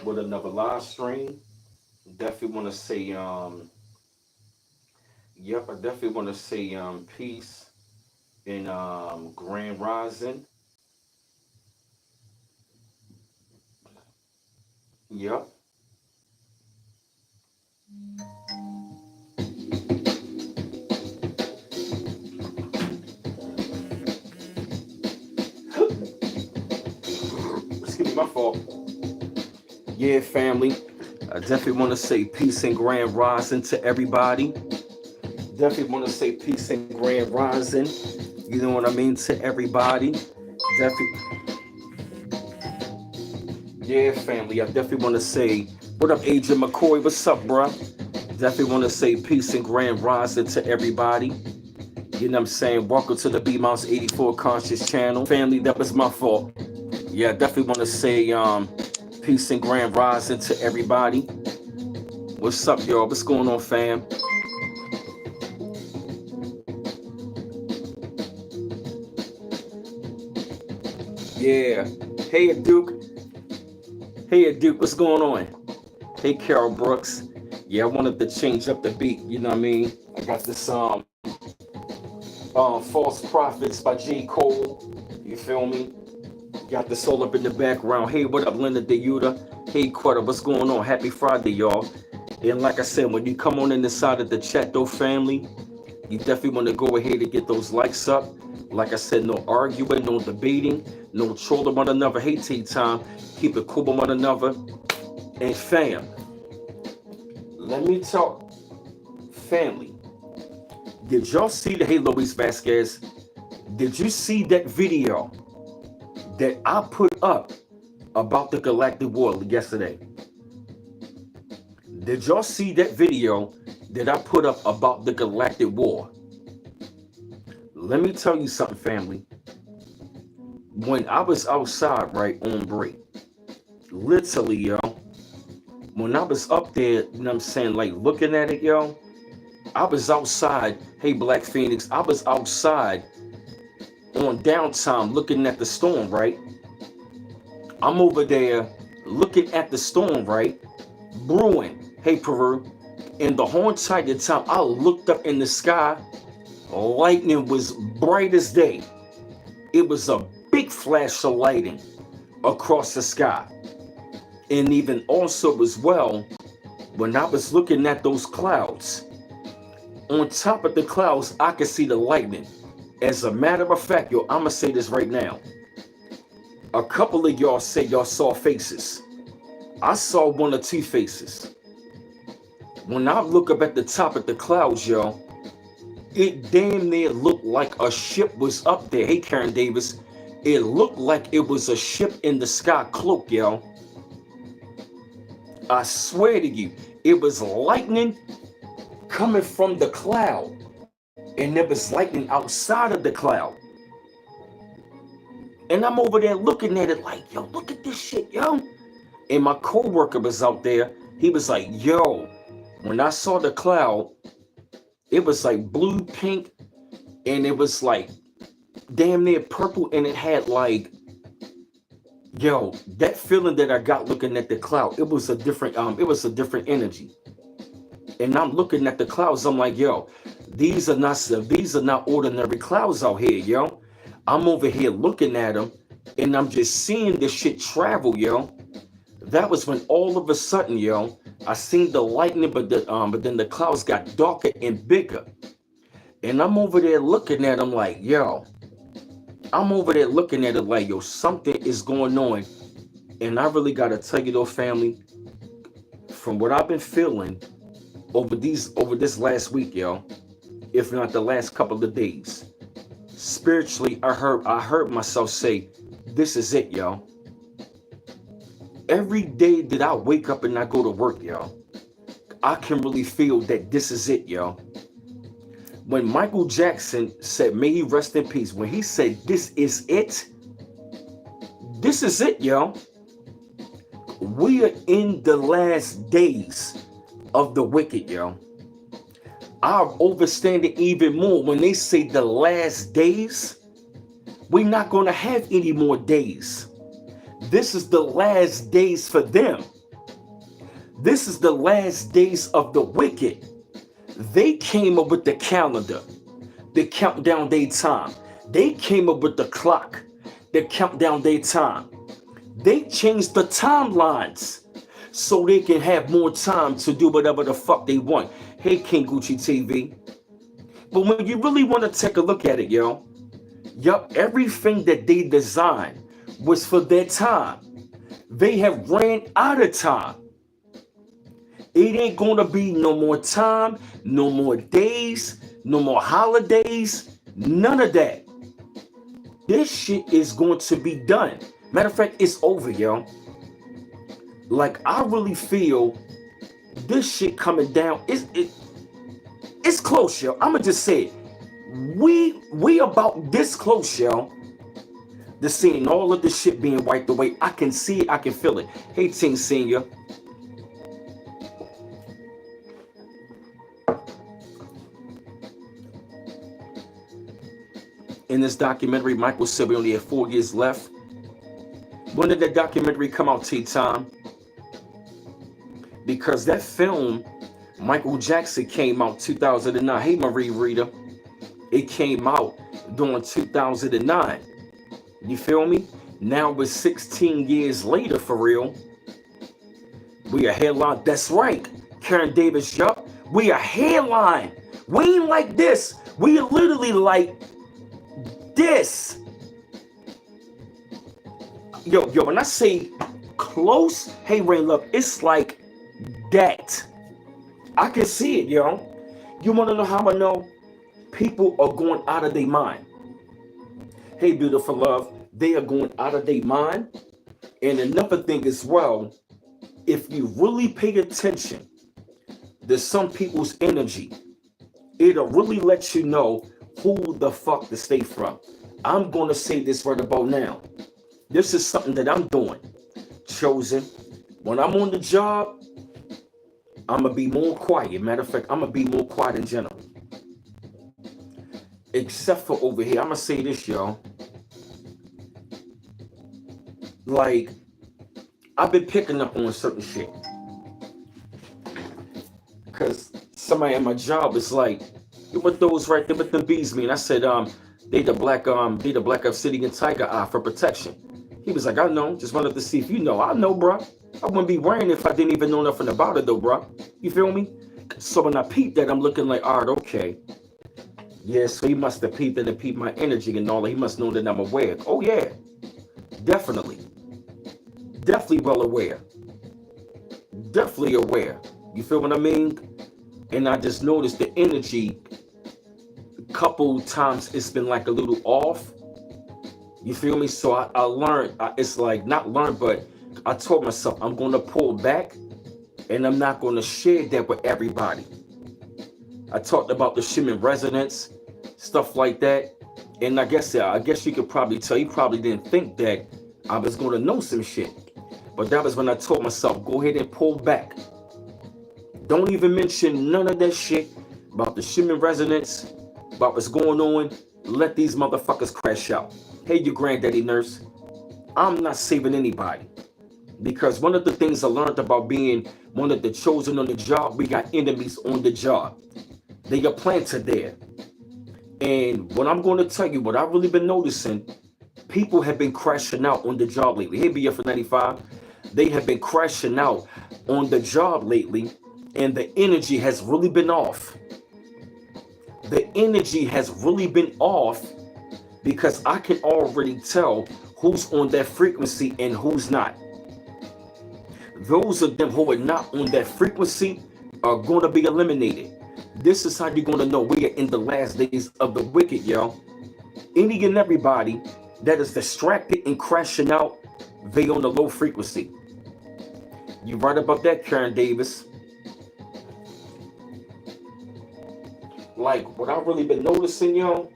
with another live stream. Definitely want to say, yep, I definitely want to say, peace and grand rising. Yep. Excuse me, my fault. Yeah, family. I definitely want to say peace and grand rising to everybody. Definitely want to say peace and grand rising. You know what I mean to everybody. Definitely, yeah, family. I definitely want to say, what up, Agent McCoy? What's up, bruh? Definitely want to say peace and grand rising to everybody. You know what I'm saying? Welcome to the B Mouse 84 Conscious channel. Family, that was my fault. Yeah, I definitely want to say peace and grand rising to everybody. What's up, y'all? What's going on, fam? Yeah. Hey, Duke. Hey, Duke. What's going on? Hey, Carol Brooks. Yeah, I wanted to change up the beat. You know what I mean? I got this False Prophets by J. Cole. You feel me? Got this all up in the background. Hey, what up, Linda DeYuta? Hey, Quetta, what's going on? Happy Friday, y'all. And like I said, when you come on in the side of the chat, though, family, you definitely want to go ahead and get those likes up. Like I said, no arguing, no debating, no trolling one another. Hey, take time. Keep it cool with one another. And fam, let me talk. Family, did y'all see the, hey, Luis Vasquez, did you see that video that I put up about the Galactic War yesterday? Did y'all see that video that I put up about the Galactic War? Let me tell you something, family. When I was outside, right, on break, literally, yo, when I was up there, you know what I'm saying, like looking at it, yo, I was outside. Hey, Black Phoenix, I was outside on downtime looking at the storm, right? I'm over there looking at the storm, right? Brewing. Hey, Peru. And the whole entire time I looked up in the sky, lightning was bright as day. It was a big flash of lightning across the sky. And even also as well, when I was looking at those clouds, on top of the clouds, I could see the lightning. As a matter of fact, yo, I'm gonna say this right now. A couple of y'all say y'all saw faces. I saw one or two faces. When I look up at the top of the clouds, yo, it damn near looked like a ship was up there. Hey, Karen Davis. It looked like it was a ship in the sky cloak, yo. I swear to you, it was lightning coming from the cloud. And there was lightning outside of the cloud. And I'm over there looking at it like, yo, look at this shit, yo. And my coworker was out there. He was like, yo, when I saw the cloud, it was like blue, pink, and it was like damn near purple, and it had like, yo, that feeling that I got looking at the cloud, it was a different energy. And I'm looking at the clouds, I'm like, yo, these are not ordinary clouds out here, yo. I'm over here looking at them, and I'm just seeing this shit travel, yo. That was when all of a sudden, yo, I seen the lightning, but then the clouds got darker and bigger. And I'm over there looking at them like, yo, I'm over there looking at it like, yo, something is going on. And I really gotta tell you though, family, from what I've been feeling over this last week, yo, if not the last couple of days, spiritually, I heard myself say, this is it, yo. Every day that I wake up and I go to work, yo, I can really feel that this is it, yo. When Michael Jackson said, may he rest in peace, when he said, this is it, yo. We are in the last days of the wicked, yo. I'll overstand it even more when they say the last days. We're not going to have any more days. This is the last days for them. This is the last days of the wicked. They came up with the calendar, the countdown day time. They came up with the clock, the countdown day time. They changed the timelines so they can have more time to do whatever the fuck they want. Hey, King Gucci TV. But when you really want to take a look at it, yo, yup, everything that they designed was for their time. They have ran out of time. It ain't gonna be no more time, no more days, no more holidays, none of that. This shit is going to be done. Matter of fact, it's over, yo. Like, I really feel this shit coming down. It's close, yo. I'ma just say it. We about this close, yo, to seeing all of this shit being wiped away. I can see it, I can feel it. Hey, Ting Senior. In this documentary, Michael said we only had 4 years left. When did that documentary come out, T-Time? Because that film, Michael Jackson, came out 2009. Hey, Marie Rita. It came out during 2009. You feel me? Now we're 16 years later, for real. We a headline. That's right. Karen Davis, yup. We a headline. We ain't like this. We literally like this. Yo, when I say close, hey, Rain Love, it's like that. I can see it, yo. You want to know how I know? People are going out of their mind. Hey, beautiful love, they are going out of their mind. And another thing as well, if you really pay attention to some people's energy, it'll really let you know who the fuck to stay from. I'm going to say this right about now. This is something that I'm doing. Chosen. When I'm on the job, I'm going to be more quiet. Matter of fact, I'm going to be more quiet in general. Except for over here. I'm going to say this, y'all. Like, I've been picking up on certain shit. Because somebody at my job is like, what those right there with the bees mean? I said, they the black obsidian tiger eye for protection. He was like, I know, just wanted to see if you know. I know, bro. I wouldn't be wearing it if I didn't even know nothing about it, though, bro. You feel me? So when I peeped that, I'm looking like, all right, okay. Yeah, so he must have peeped and peeped my energy and all that. He must know that I'm aware. Oh, yeah. Definitely. Definitely well aware. Definitely aware. You feel what I mean? And I just noticed the energy, a couple times it's been like a little off. You feel me? So I learned, it's like, not learned, but I told myself I'm going to pull back and I'm not going to share that with everybody. I talked about the Schumann resonance, stuff like that. And I guess you could probably tell, you probably didn't think that I was going to know some shit. But that was when I told myself, go ahead and pull back. Don't even mention none of that shit about the Schumann resonance, about what's going on. Let these motherfuckers crash out. Hey, you granddaddy nurse. I'm not saving anybody. Because one of the things I learned about being one of the chosen on the job, we got enemies on the job. They are planted there. And what I'm going to tell you, what I've really been noticing, people have been crashing out on the job lately. Hey, BF 95. They have been crashing out on the job lately, and the energy has really been off. The energy has really been off because I can already tell who's on that frequency and who's not. Those of them who are not on that frequency are going to be eliminated. This is how you're going to know we are in the last days of the wicked, yo. Any and everybody that is distracted and crashing out, they on the low frequency. You right about that, Karen Davis. Like, what I've really been noticing, yo,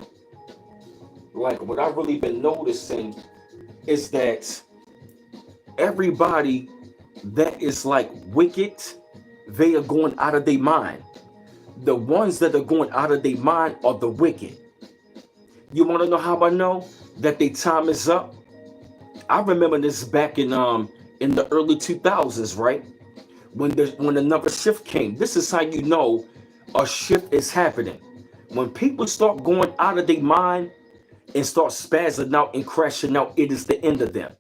is that everybody that is like wicked, they are going out of their mind. The ones that are going out of their mind are the wicked. You want to know how I know that their time is up? I remember this back in the early 2000s, right? when another shift came. This is how you know a shift is happening. When people start going out of their mind and start spazzing out and crashing out, it is the end of them.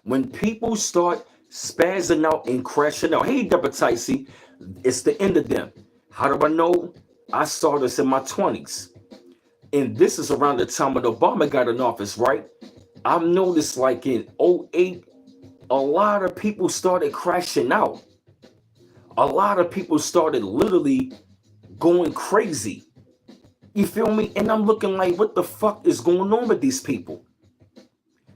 When people start spazzing out and crashing out, hey, Deborah Ticey, it's the end of them. How do I know? I saw this in my 20s. And this is around the time when Obama got in office, right? I've noticed like in '08, a lot of people started crashing out. A lot of people started literally going crazy. You feel me? And I'm looking like, what the fuck is going on with these people?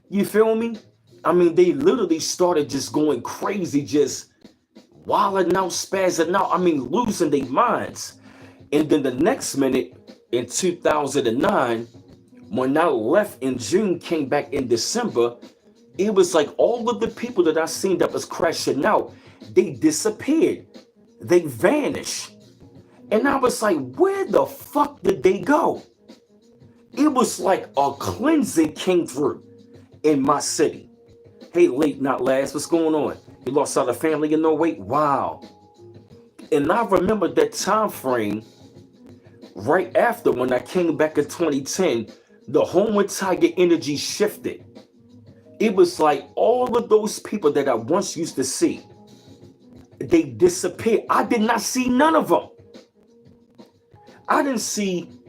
You feel me? I mean, they literally started just going crazy, just wilding out, spazzing out. I mean, losing their minds. And then the next minute, in 2009, when I left in June, came back in December, it was like all of the people that I seen that was crashing out, they disappeared. They vanished. And I was like, where the fuck did they go? It was like a cleansing came through in my city. Hey, late not last, what's going on? You lost all the family in no weight? Wow. And I remember that time frame right after when I came back in 2010, the whole entire energy shifted. It was like all of those people that I once used to see, they disappeared. I did not see none of them. I didn't see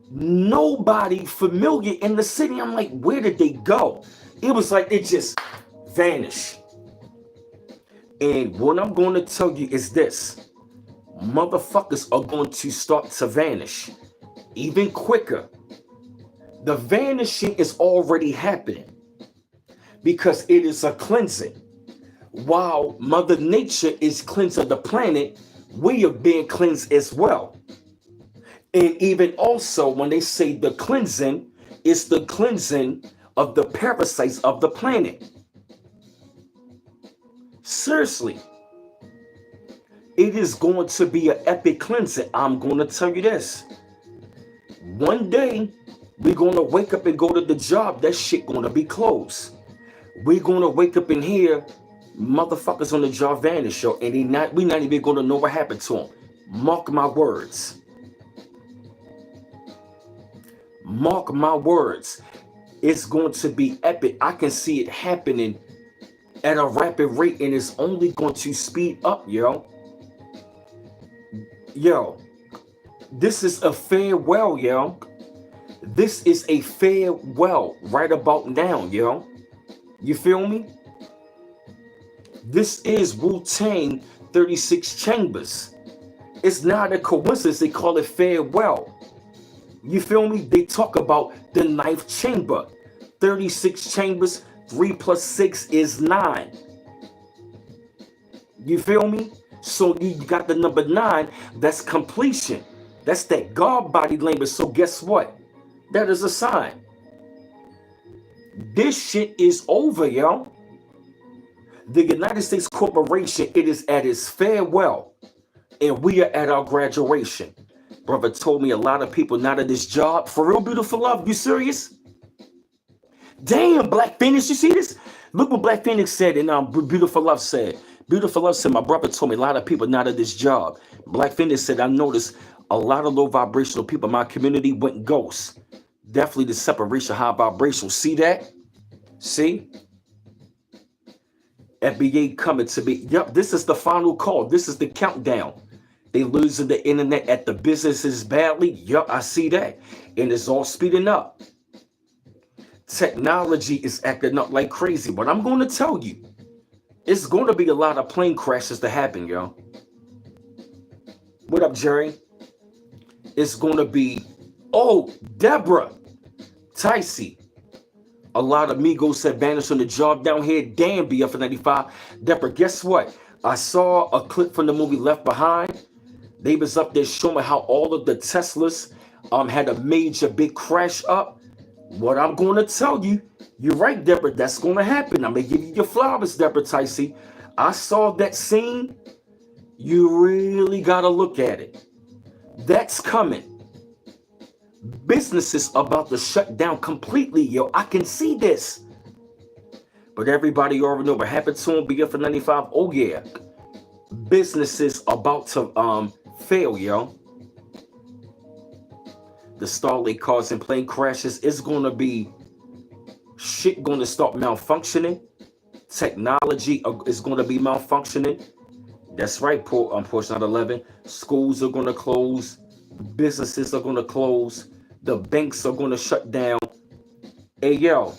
nobody familiar in the city. I'm like, where did they go? It was like it just vanished. And what I'm going to tell you is this. Motherfuckers are going to start to vanish even quicker. The vanishing is already happening because it is a cleansing. While Mother Nature is cleansing the planet, we are being cleansed as well. And even also when they say the cleansing, it's the cleansing of the parasites of the planet. Seriously. It is going to be an epic cleansing. I'm going to tell you this. One day, we're going to wake up and go to the job. That shit going to be closed. We're going to wake up in here, motherfuckers on the job vanish, yo, and we're not even going to know what happened to them. Mark my words. Mark my words. It's going to be epic. I can see it happening at a rapid rate, and it's only going to speed up, yo. Yo, this is a farewell, yo. This is a farewell right about now, yo. You feel me? This is Wu-Tang 36 Chambers. It's not a coincidence they call it farewell. You feel me? They talk about the ninth chamber. 36 chambers, 3 + 6 is 9. You feel me? So you got the number 9, that's completion. That's that God body language. So guess what? That is a sign. This shit is over, yo. The United States Corporation, it is at its farewell. And we are at our graduation. Brother told me a lot of people not at this job. For real, beautiful love, you serious? Damn, Black Phoenix, you see this? Look what Black Phoenix said and Beautiful Love said. Beautiful Love said, my brother told me a lot of people not at this job. Black Phoenix said, I noticed a lot of low vibrational people in my community went ghost. Definitely the separation, high vibrational. See that? See? FBA coming to be. Yep, this is the final call. This is the countdown. They losing the internet at the businesses badly. Yep, I see that. And it's all speeding up. Technology is acting up like crazy. But I'm going to tell you, it's going to be a lot of plane crashes to happen, yo. What up, Jerry? It's going to be, oh, Deborah Ticey. A lot of Migos said vanished on the job down here. Damn, BF95. Deborah, guess what? I saw a clip from the movie Left Behind. They was up there showing how all of the Teslas had a major big crash up. What I'm going to tell you, you're right, Deborah, that's going to happen. I'm going to give you your flowers, Deborah Ticey. I saw that scene. You really got to look at it. That's coming. Businesses about to shut down completely, yo. I can see this. But everybody already know what happened to him. BF95, oh yeah. businesses about to fail, yo. The Starlink cars and plane crashes. It's gonna be shit gonna start malfunctioning. Technology is gonna be malfunctioning. That's right, portion out 11. Schools are gonna close. Businesses are gonna close. The banks are gonna shut down. Hey yo,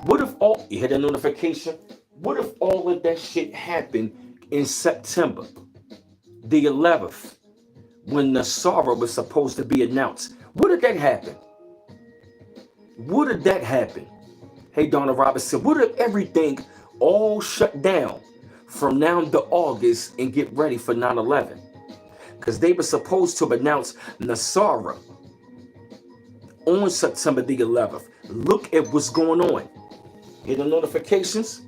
what if all you hit a notification? What if all of that shit happened in September the 11th, when Nasara was supposed to be announced? What did that happen? What did that happen? Hey, Donna Robinson, what if everything all shut down from now to August and get ready for 9/11? Because they were supposed to announce Nasara on September the 11th. Look at what's going on. Hit the notifications.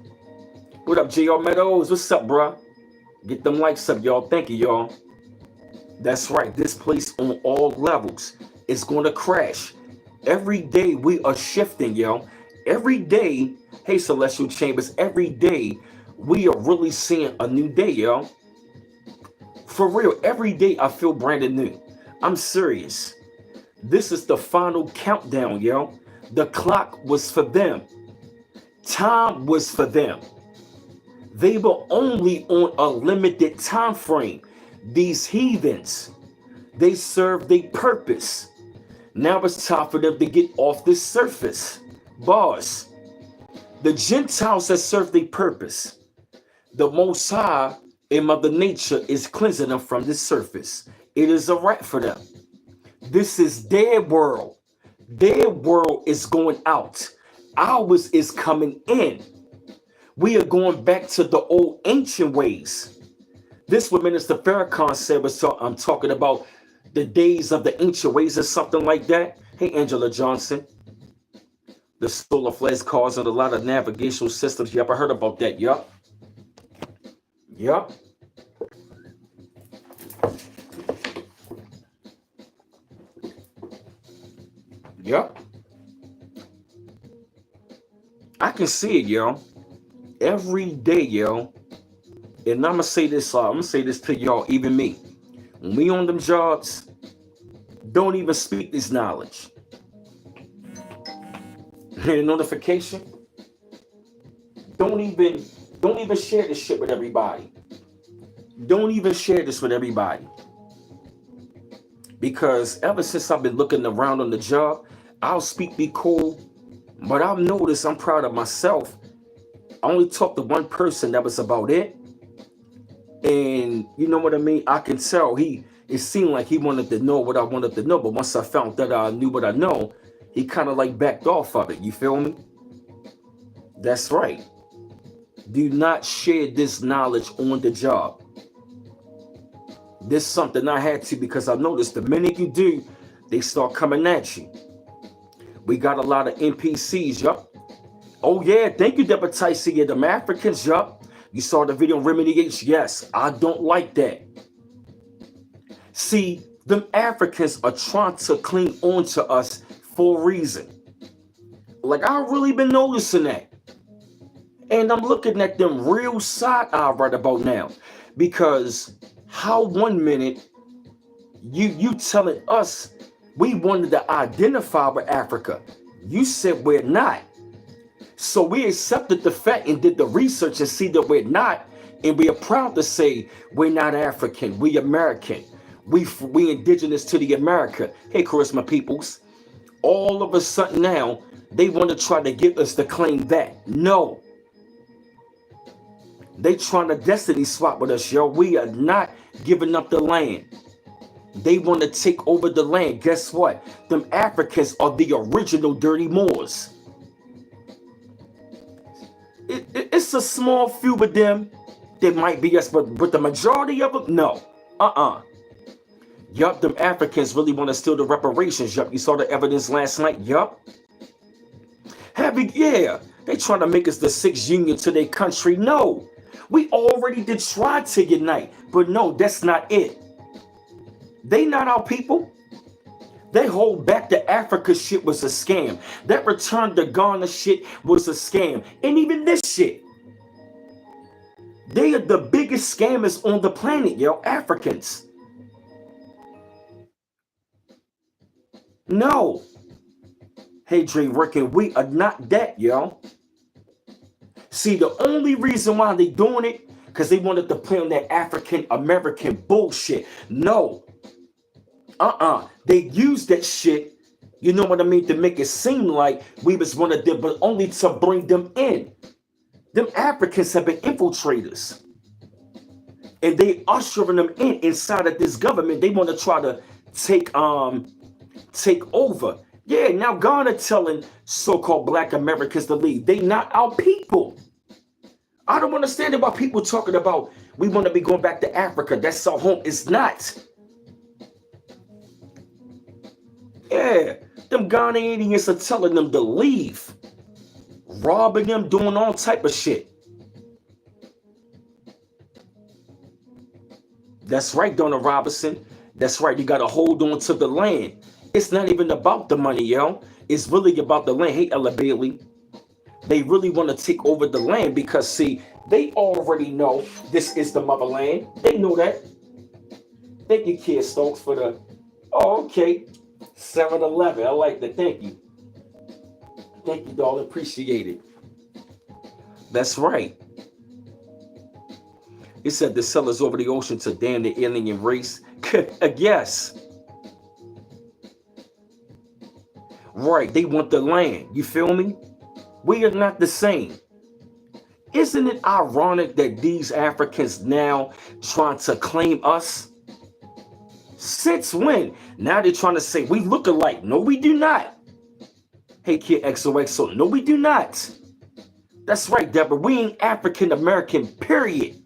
What up, JR Meadows? What's up, bruh? Get them likes up, y'all. Thank you, y'all. That's right. This place on all levels is going to crash. Every day we are shifting, yo. Every day, hey, Celestial Chambers, every day we are really seeing a new day, yo. For real, every day I feel brand new. I'm serious. This is the final countdown, yo. The clock was for them. Time was for them. They were only on a limited time frame. These heathens, they served their purpose. Now it's time for them to get off the surface. Bars. The Gentiles that serve their purpose. The Most High and Mother Nature is cleansing them from the surface. It is a wrap for them. This is their world. Their world is going out. Ours is coming in. We are going back to the old ancient ways. This what Minister Farrakhan said I'm talking about the days of the ancient ways or something like that. Hey, Angela Johnson. The solar flares causing a lot of navigational systems. You ever heard about that? Yup. Yup. Yup. I can see it, yo. Every day, yo. And I'm gonna say this to y'all, even me. When we on them jobs, don't even speak this knowledge. Hit a notification. Don't even share this shit with everybody. Don't even share this with everybody. Because ever since I've been looking around on the job, I'll speak be cool, but I've noticed I'm proud of myself. I only talked to one person, that was about it. And you know what I mean? I can tell it seemed like he wanted to know what I wanted to know, but once I found that I knew what I know, he kind of like backed off of it. You feel me? That's right. Do not share this knowledge on the job. This is something I had to, because I noticed the minute you do, they start coming at you. We got a lot of NPCs, yup. Oh yeah, thank you, Deborah Tyson. Yeah, them Africans, yup. You saw the video on Remedy H. Yes, I don't like that. See, them Africans are trying to cling on to us for a reason. Like, I've really been noticing that. And I'm looking at them real side-eye right about now. Because how 1 minute you telling us we wanted to identify with Africa. You said we're not. So we accepted the fact and did the research and see that we're not. And we are proud to say we're not African. We American. We indigenous to the America. Hey, Charisma Peoples. All of a sudden now, they want to try to get us to claim that. No. They trying to destiny swap with us, yo. We are not giving up the land. They want to take over the land. Guess what? Them Africans are the original dirty Moors. It's a small few of them that might be us, but the majority of them, no. Yup, them Africans really want to steal the reparations. Yup, you saw the evidence last night. Yup. Yeah, they trying to make us the sixth union to their country. No, we already did try to unite, but no, that's not it. They not our people. They hold back the Africa shit was a scam. That return to Ghana shit was a scam. And even this shit. They are the biggest scammers on the planet, yo, Africans. No. Hey, Dre Ricken, we are not that, yo. See, the only reason why they doing it, because they wanted to play on that African American bullshit. No. They used that shit, you know what I mean, to make it seem like we was one of them, but only to bring them in. Them Africans have been infiltrators. And they ushering them in inside of this government. They want to try to take over. Yeah, now Ghana telling so-called black Americans to leave. They not our people. I don't understand why people talking about we want to be going back to Africa. That's our home. It's not. Yeah, them Ghanaians are telling them to leave. Robbing them, doing all type of shit. That's right, Donna Robinson. That's right, you got to hold on to the land. It's not even about the money, yo. It's really about the land. Hey, Ella Bailey. They really want to take over the land because, see, they already know this is the motherland. They know that. Thank you, Kid Stokes, for the... Oh, okay. 7-Eleven. I like that. Thank you. Thank you, darling. Appreciate it. That's right. It said the sellers over the ocean to damn the alien race. Yes. Right. They want the land. You feel me? We are not the same. Isn't it ironic that these Africans now trying to claim us? Since when? Now they're trying to say we look alike. No, we do not. Hey, Kid XOXO. No, we do not. That's right, Deborah. We ain't African American, period.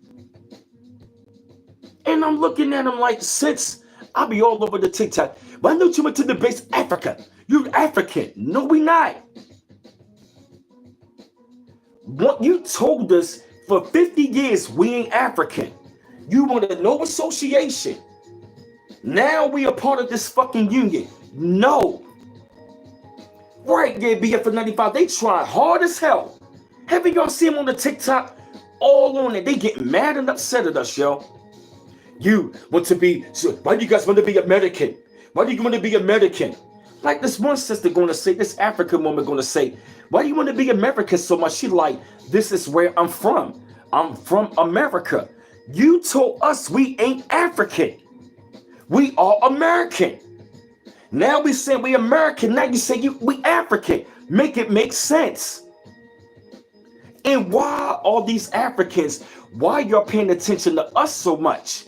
And I'm looking at them like, since I'll be all over the TikTok. Why don't you went to the base Africa? You're African. No, we not. What you told us for 50 years we ain't African. You wanted no association. Now we are part of this fucking union. No. Right, yeah, BF 95. They try hard as hell. Haven't y'all seen them on the TikTok? All on it. They get mad and upset at us, yo. You want to be, so why do you guys want to be American? Why do you want to be American? Like this one sister going to say, this African woman going to say, why do you want to be American so much? She like, this is where I'm from. I'm from America. You told us we ain't African. We are American. Now we say we American. Now you say we African. Make it make sense. And why all these Africans, why y'all paying attention to us so much?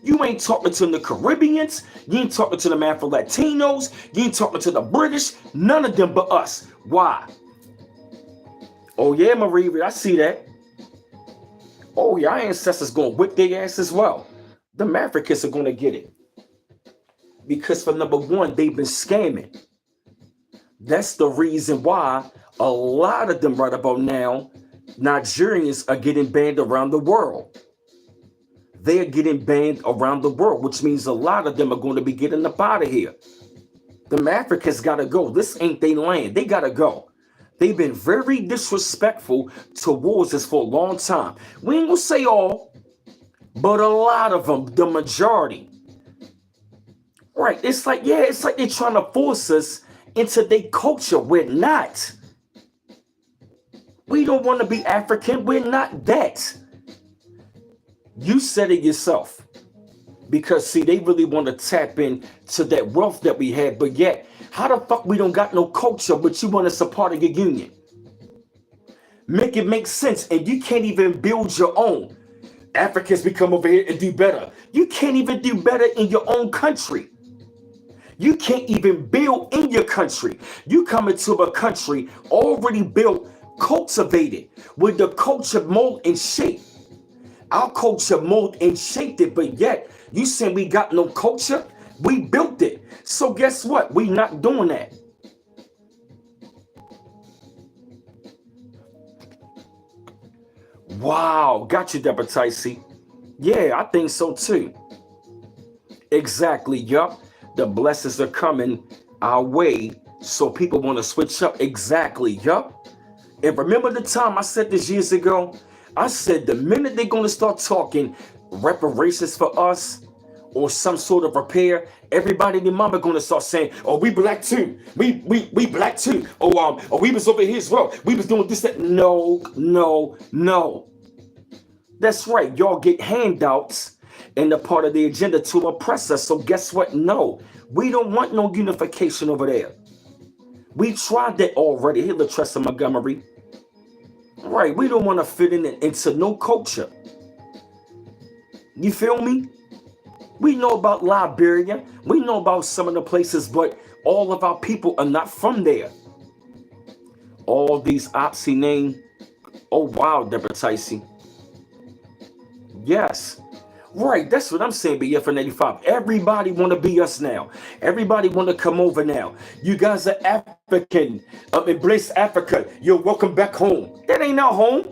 You ain't talking to the Caribbeans. You ain't talking to the Afro-Latinos. You ain't talking to the British. None of them but us. Why? Oh, yeah, Marie, I see that. Oh, yeah, our ancestors going to whip their ass as well. Them Africans are going to get it. Because for number one, they've been scamming. That's the reason why a lot of them right about now, Nigerians are getting banned around the world. They are getting banned around the world, which means a lot of them are going to be getting up out of here. Them Africans got to go. This ain't their land. They got to go. They've been very disrespectful towards us for a long time. We ain't going to say all, but a lot of them, the majority. Right. It's like, yeah, it's like they're trying to force us into their culture. We're not. We don't want to be African. We're not that. You said it yourself. Because, see, they really want to tap into that wealth that we had. But yet, how the fuck we don't got no culture, but you want us a part of your union? Make it make sense. And you can't even build your own. Africans, we come over here and do better. You can't even do better in your own country. You can't even build in your country. You come into a country already built, cultivated, with the culture mold and shape. Our culture mold and shaped it, but yet you saying we got no culture? We built it. So guess what? We not doing that. Wow, got you, Deborah Ticey. Yeah, I think so too. Exactly, yup. The blessings are coming our way, so people want to switch up. Exactly, yup. And remember the time I said this years ago? I said the minute they're going to start talking reparations for us or some sort of repair, everybody and their mama going to start saying, "Oh, we black too. We black too. Oh, we was over here as well. We was doing this, that." No, no, no. That's right. Y'all get handouts and the part of the agenda to oppress us. So guess what? No, we don't want no unification over there. We tried that already. Here, Latressa Montgomery. Right, we don't want to fit into no culture. You feel me? We know about Liberia. We know about some of the places, but all of our people are not from there. All these ops he named. Oh, wow, Deborah Ticey. Yes. Right, that's what I'm saying, BFN85. Everybody want to be us now. Everybody want to come over now. You guys are African. Embrace Africa. You're welcome back home. That ain't our home.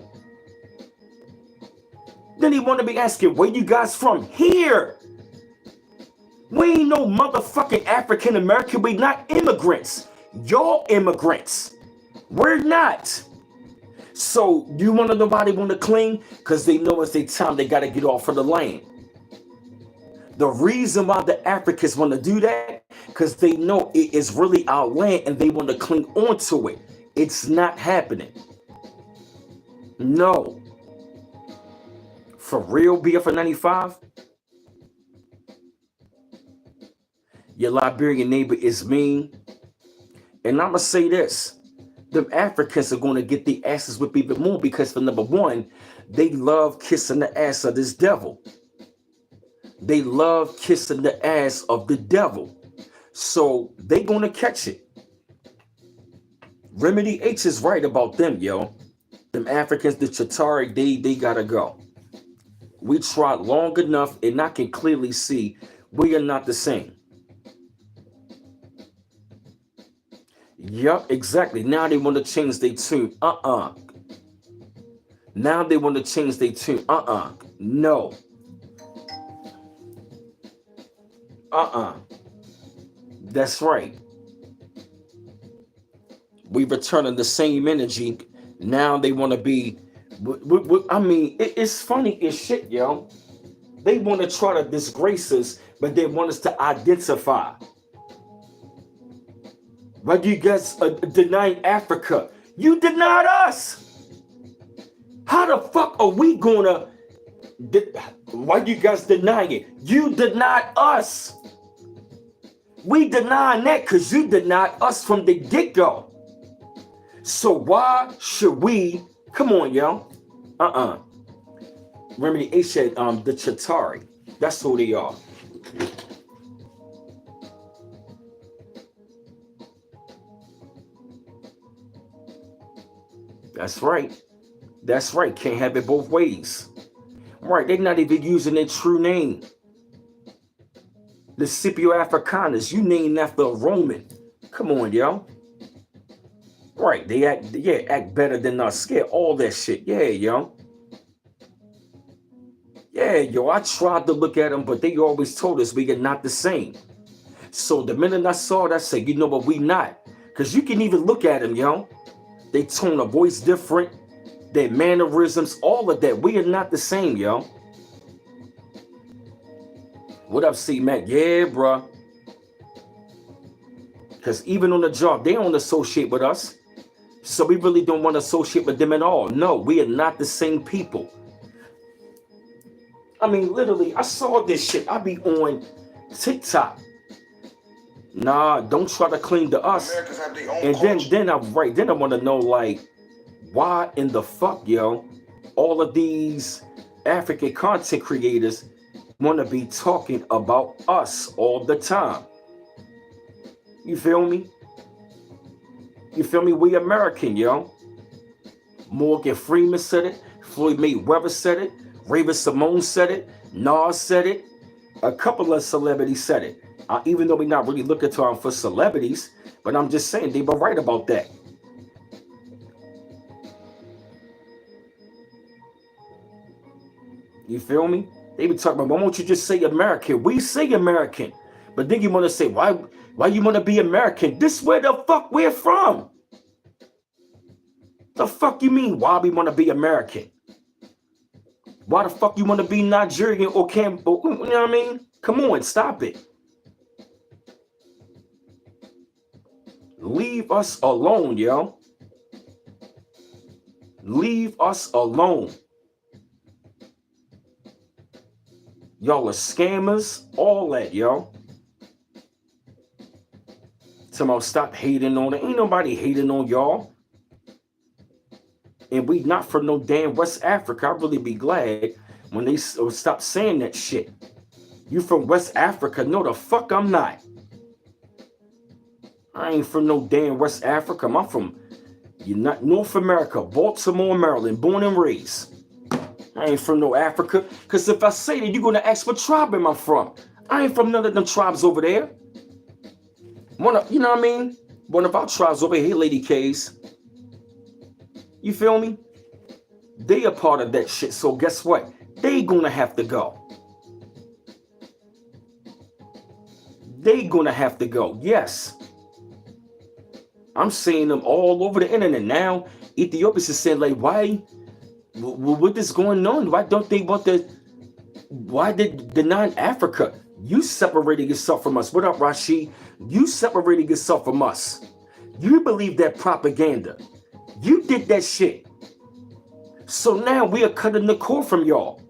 Then he want to be asking, where you guys from? Here. We ain't no motherfucking African American. We not immigrants. Y'all immigrants. We're not. So you want to nobody want to cling? Because they know it's their time. They got to get off of the land. The reason why the Africans want to do that, because they know it is really our land and they want to cling onto it. It's not happening. No. For real, BF95? Your Liberian neighbor is mean. And I'm going to say this. The Africans are going to get the asses whipped even more because, for number one, they love kissing the ass of this devil. They love kissing the ass of the devil. So they going to catch it. Remedy H is right about them, yo. Them Africans, the Chitari, they got to go. We tried long enough and I can clearly see we are not the same. Yup, exactly. Now they want to change their tune. Now they want to change their tune. No. That's right. We returning the same energy. Now they want to be. I mean, it's funny as shit, yo. They want to try to disgrace us, but they want us to identify. Why do you guys deny Africa? You denied us. How the fuck are we gonna? Why do you guys deny it? You denied us. We denying that because you denied us from the get-go. So why should we? Come on, yo. Remedy H said, the Chitari. That's who they are. That's right. That's right. Can't have it both ways. Right. They're not even using their true name. The Scipio Africanus, you named after a Roman. Come on, yo. Right. They act better than us. Yeah, all that shit. Yeah, yo. Yeah, yo. I tried to look at them, but they always told us we are not the same. So the minute I saw it, I said, you know what, we not. Because you can even look at them, yo. They tone of voice different, their mannerisms, all of that. We are not the same, yo. What up, C-Mac? Yeah, bruh. Because even on the job, they don't associate with us. So we really don't want to associate with them at all. No, we are not the same people. I mean, literally, I saw this shit. I be on TikTok. Nah, don't try to cling to us. Americans have their own and culture. then I want to know, like, why in the fuck, yo, all of these African content creators want to be talking about us all the time. You feel me? You feel me? We American, yo. Morgan Freeman said it. Floyd Mayweather said it. Raven Simone said it. Nas said it. A couple of celebrities said it. Even though we're not really looking to them for celebrities, but I'm just saying they were right about that. You feel me? They be talking about, why won't you just say American? We say American. But then you want to say, why you want to be American? This where the fuck we're from. The fuck you mean, why we want to be American? Why the fuck you want to be Nigerian or you know what I mean? Come on, stop it. Leave us alone, yo. Leave us alone. Y'all are scammers, all that, yo. Somehow stop hating on it. Ain't nobody hating on y'all. And we not from no damn West Africa. I'd really be glad when they stop saying that shit. You from West Africa? No, the fuck I'm not. I ain't from no damn West Africa. I'm from North America, Baltimore, Maryland, born and raised. I ain't from no Africa. Because if I say that, you're going to ask what tribe am I from. I ain't from none of them tribes over there. You know what I mean? One of our tribes over here, Lady K's. You feel me? They are part of that shit. So guess what? They gonna have to go. They gonna have to go. Yes. I'm seeing them all over the internet now. Ethiopians is saying, like, why? What is going on? Why don't they want why did deny Africa? You separated yourself from us. What up, Rashid? You separated yourself from us. You believe that propaganda. You did that shit. So now we are cutting the cord from y'all.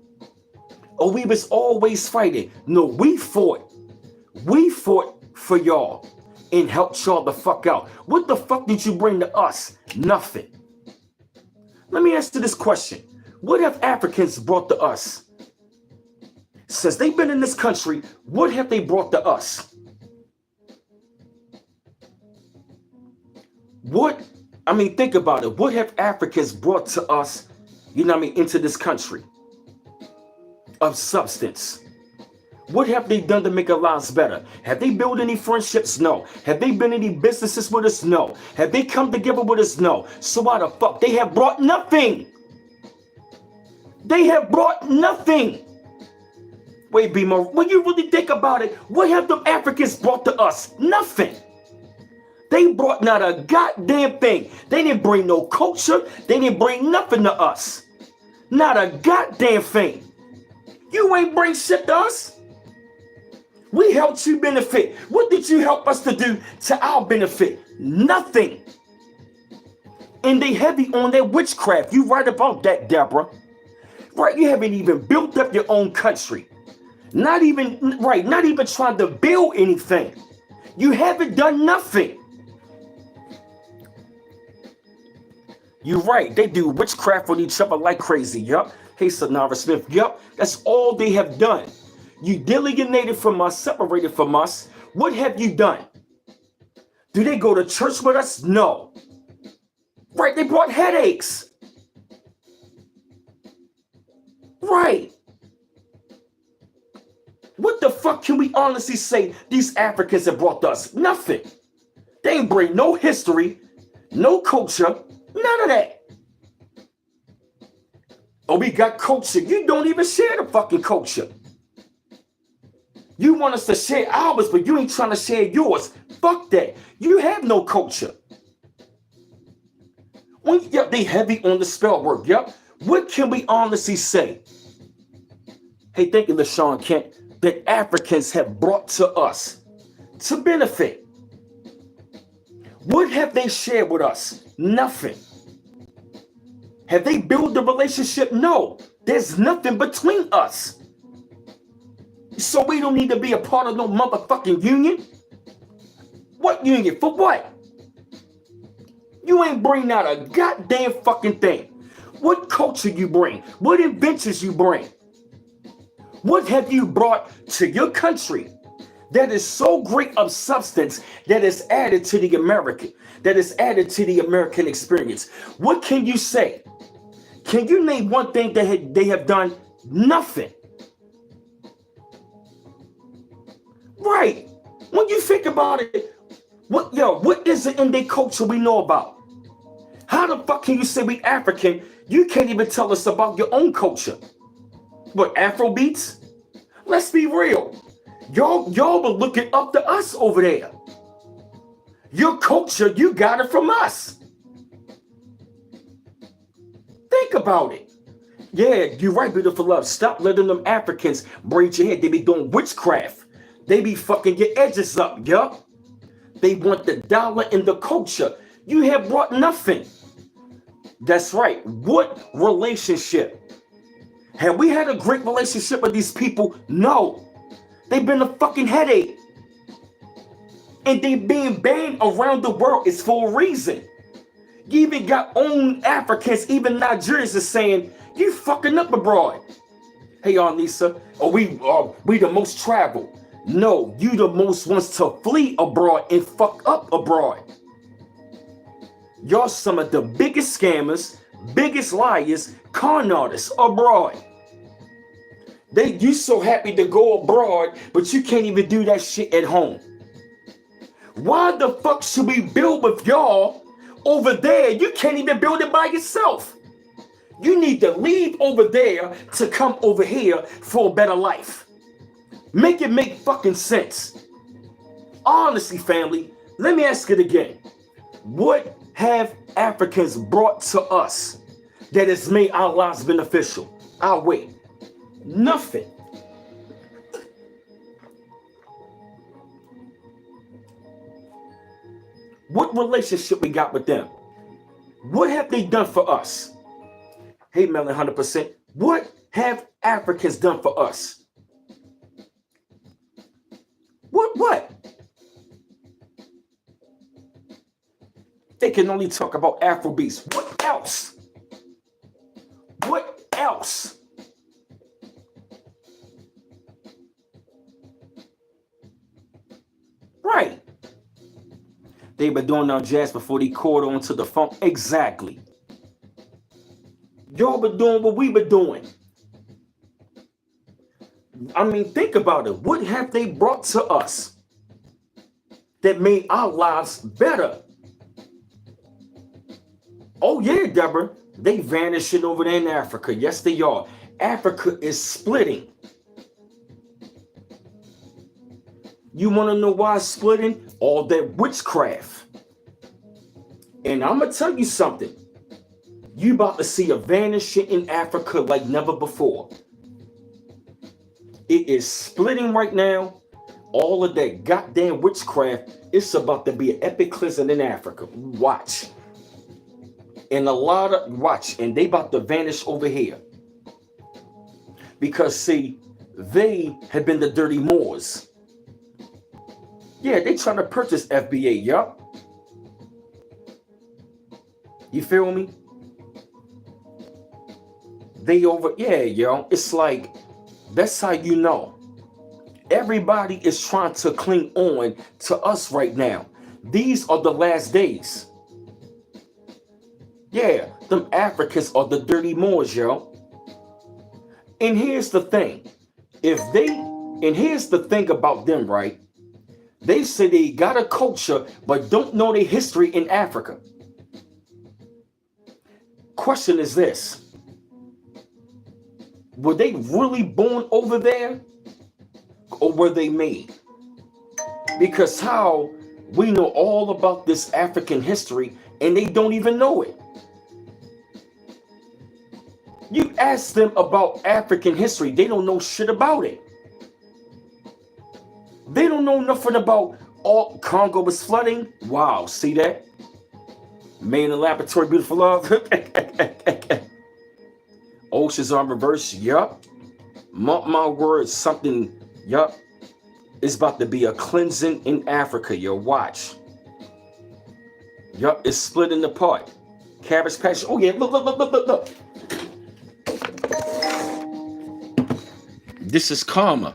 Oh, we was always fighting. No, we fought. We fought for y'all and helped y'all the fuck out. What the fuck did you bring to us? Nothing. Let me ask you this question. What have Africans brought to us? Since they've been in this country, what have they brought to us? Think about it. What have Africans brought to us, into this country of substance? What have they done to make our lives better? Have they built any friendships? No. Have they been any businesses with us? No. Have they come together with us? No. So why the fuck? They have brought nothing. They have brought nothing. Wait, Bimo, when you really think about it, what have the Africans brought to us? Nothing. They brought not a goddamn thing. They didn't bring no culture. They didn't bring nothing to us. Not a goddamn thing. You ain't bring shit to us. We helped you benefit. What did you help us to do to our benefit? Nothing. And they heavy on their witchcraft. You right about that, Deborah. Right, you haven't even built up your own country. Not even trying to build anything. You haven't done nothing. You're right, they do witchcraft on each other like crazy, yup. Hey, Sonara Smith, yup, that's all they have done. You alienated from us, separated from us. What have you done? Do they go to church with us? No. Right, they brought headaches. Right. What the fuck can we honestly say these Africans have brought us? Nothing. They ain't bring no history, no culture, none of that. Oh, we got culture. You don't even share the fucking culture. You want us to share ours, but you ain't trying to share yours. Fuck that. You have no culture. Yep, they heavy on the spell work. Yep. What can we honestly say? Hey, thank you, LaShawn Kent, that Africans have brought to us to benefit. What have they shared with us? Nothing. Have they built a relationship? No. There's nothing between us. So we don't need to be a part of no motherfucking union? What union? For what? You ain't bring out a goddamn fucking thing. What culture you bring? What inventions you bring? What have you brought to your country that is so great of substance that is added to the American experience? What can you say? Can you name one thing that they have done? Nothing. Right. When you think about it, what is it in their culture we know about? How the fuck can you say we African? You can't even tell us about your own culture. What, Afro beats? Let's be real. Y'all were looking up to us over there. Your culture, you got it from us. Think about it. Yeah, you're right, beautiful love. Stop letting them Africans braid your hair. They be doing witchcraft. They be fucking your edges up, yup. They want the dollar and the culture. You have brought nothing. That's right. What relationship? Have we had a great relationship with these people? No. They've been a fucking headache. And they being banned around the world is for a reason. You even got own Africans, even Nigerians are saying, you fucking up abroad. Hey, Anissa, we the most traveled. No, you the most wants to flee abroad and fuck up abroad. Y'all some of the biggest scammers, biggest liars, con artists abroad. You so happy to go abroad, but you can't even do that shit at home. Why the fuck should we build with y'all over there? You can't even build it by yourself. You need to leave over there to come over here for a better life. Make it make fucking sense. Honestly, family, let me ask it again. What have Africans brought to us that has made our lives beneficial? I'll wait. Nothing. What relationship we got with them? What have they done for us? Hey, Melon, 100%. What have Africans done for us? What? They can only talk about Afrobeats. What else? What else? Right. They been doing our jazz before they caught on to the funk. Exactly. Y'all been doing what we been doing. I mean, think about it. What have they brought to us that made our lives better? Oh yeah, Deborah. They vanishing over there in Africa. Yes, they are. Africa is splitting. You want to know why it's splitting? All that witchcraft. And I'm going to tell you something. You about to see a vanishing in Africa like never before. It is splitting right now. All of that goddamn witchcraft, it's about to be an epic cleansing in Africa. Watch. And and they about to vanish over here. Because see, they have been the dirty Moors. Yeah, they trying to purchase FBA, yup. You feel me? It's like, that's how you know. Everybody is trying to cling on to us right now. These are the last days. Yeah, them Africans are the dirty Moors, yo. And here's the thing. Here's the thing about them, right? They say they got a culture, but don't know their history in Africa. Question is this. Were they really born over there? Or were they made? Because how we know all about this African history and they don't even know it. You ask them about African history, they don't know shit about it. They don't know nothing about all Congo was flooding. Wow, see that? Made in the laboratory, beautiful love. Oceans are in reverse, yup. Mark my words, something, yup. It's about to be a cleansing in Africa, yo. Watch. Yup, it's splitting apart. Cabbage Patch. Oh yeah, look. This is karma.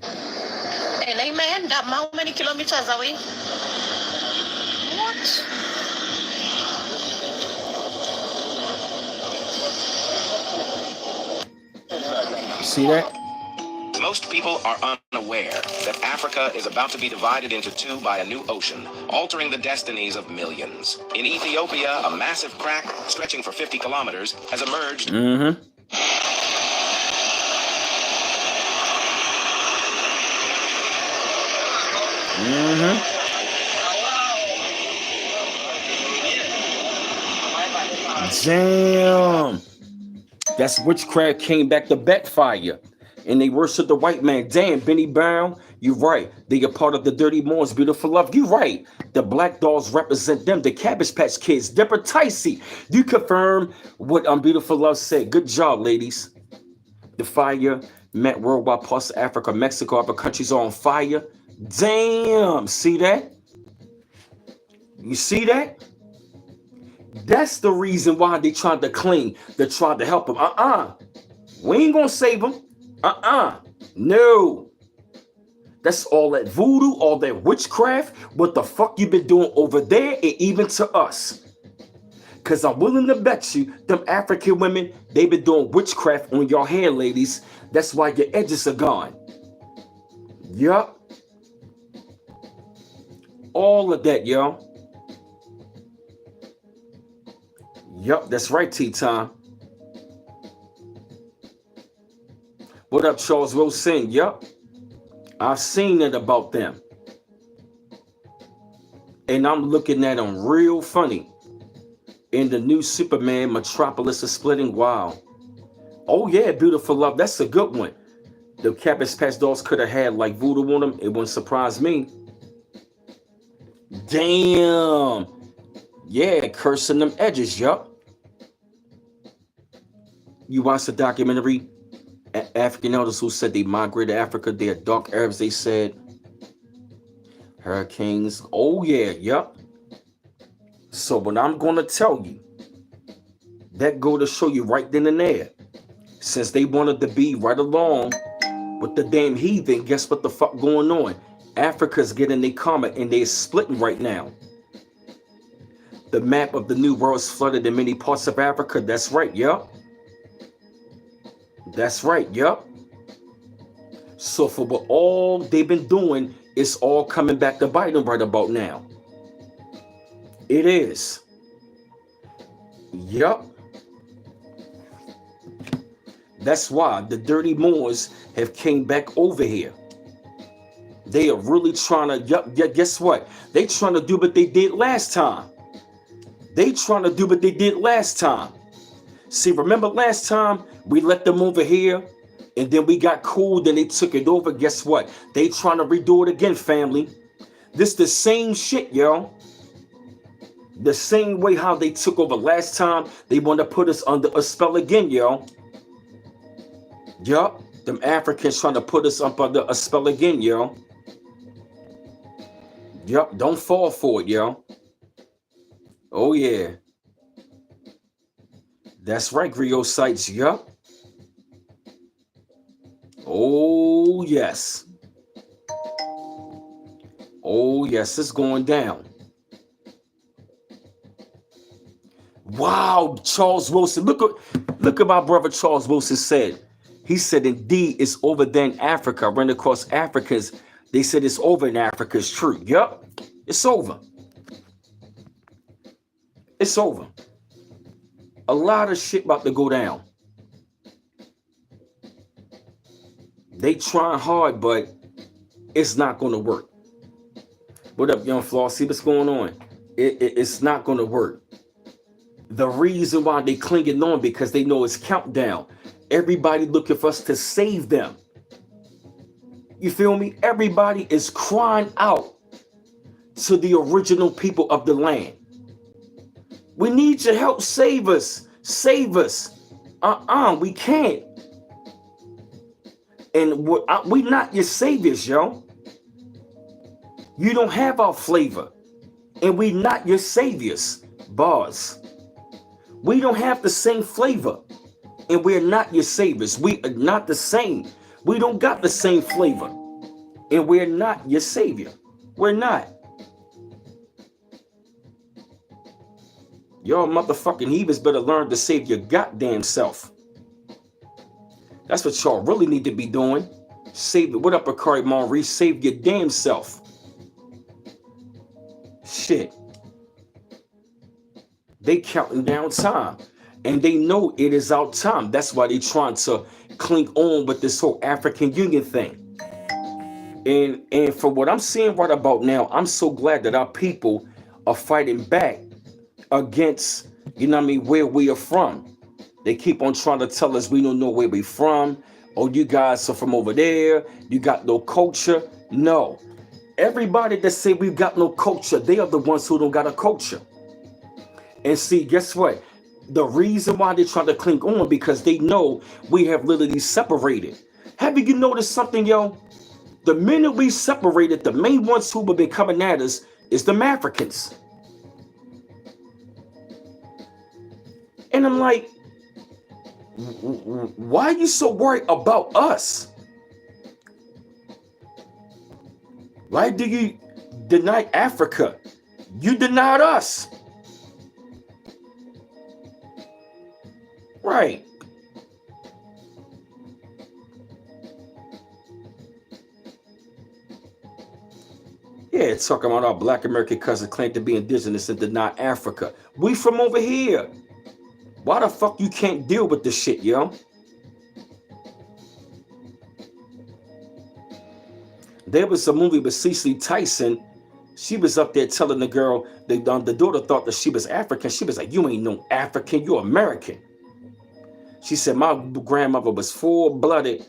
And amen, that how many kilometers away? What? See that? Most people are unaware that Africa is about to be divided into two by a new ocean, altering the destinies of millions. In Ethiopia, a massive crack stretching for 50 kilometers has emerged. Damn. That's witchcraft came back to backfire. And they worship the white man. Damn, Benny Brown, you right. They are part of the Dirty Moors, Beautiful Love. You right. The Black Dolls represent them. The Cabbage Patch Kids. Deborah Ticey. You confirm what Beautiful Love said. Good job, ladies. The fire met worldwide parts of Africa, Mexico, other countries are on fire. Damn. See that? You see that? That's the reason why they tried to cling. They tried to help them. We ain't gonna save them. No. That's all that voodoo, all that witchcraft. What the fuck you been doing over there and even to us? Because I'm willing to bet you, them African women, they been doing witchcraft on your hair, ladies. That's why your edges are gone. Yup. All of that, yo. Yup, that's right, T-Time. What up, Charles Wilson? Yup. I've seen it about them. And I'm looking at them real funny. In the new Superman, Metropolis is splitting. Wow. Oh, yeah, Beautiful Love. That's a good one. The Cabbage Patch Dolls could have had like voodoo on them. It wouldn't surprise me. Damn. Yeah, cursing them edges, yup. You watch the documentary? African elders who said they migrated to Africa, they are dark Arabs, they said. Hurricanes. Oh, yeah, yup. So what I'm going to tell you, that go to show you right then and there. Since they wanted to be right along with the damn heathen, guess what the fuck going on? Africa's getting their karma and they're splitting right now. The map of the new world is flooded in many parts of Africa. That's right, yup. That's right, yup. So for what all they've been doing, it's all coming back to bite them right about now. It is. Yup. That's why the Dirty Moors have came back over here. They are really trying to, guess what? They trying to do what they did last time. See, remember last time we let them over here and then we got cool, then they took it over. Guess what? They trying to redo it again, family. This the same shit, yo. The same way how they took over last time, they want to put us under a spell again, yo. Yup, them Africans trying to put us up under a spell again, yo. Yup, don't fall for it, yo. Oh, yeah. That's right, Griotsites, yup. Oh, yes. Oh, yes, it's going down. Wow, Charles Wilson. Look at my brother Charles Wilson said. He said, indeed, it's over there in Africa. I ran across Africans. They said it's over in Africa. It's true. Yup, it's over. It's over. A lot of shit about to go down. They trying hard, but it's not going to work. What up, Young Flaw? See what's going on? It's not going to work. The reason why they clinging on because they know it's countdown. Everybody looking for us to save them. You feel me? Everybody is crying out to the original people of the land. We need your help. Save us. Save us. We can't. And we not your saviors, yo. You don't have our flavor. And we not your saviors. Bars. We don't have the same flavor. And we're not your saviors. We are not the same. We don't got the same flavor. And we're not your savior. We're not. Y'all motherfucking heathens better learn to save your goddamn self. That's what y'all really need to be doing. Save it. What up, Akari Maurice? Save your damn self. Shit. They counting down time. And they know it is our time. That's why they trying to cling on with this whole African Union thing. And for what I'm seeing right about now, I'm so glad that our people are fighting back against, you know what I mean, where we are from. They keep on trying to tell us we don't know where we from. Oh, you guys are from over there. You got no culture. No. Everybody that say we've got no culture, they are the ones who don't got a culture. And see, guess what? The reason why they're trying to cling on because they know we have literally separated. Have you noticed something, yo? The minute we separated, the main ones who have been coming at us is the Africans. And I'm like, why are you so worried about us? Why do you deny Africa? You denied us. Right. Yeah, talking about our black American cousins claim to be indigenous and deny Africa. We from over here. Why the fuck you can't deal with this shit, yo? There was a movie with Cecily Tyson. She was up there telling the girl, the daughter thought that she was African. She was like, you ain't no African, you're American. She said, my grandmother was full-blooded.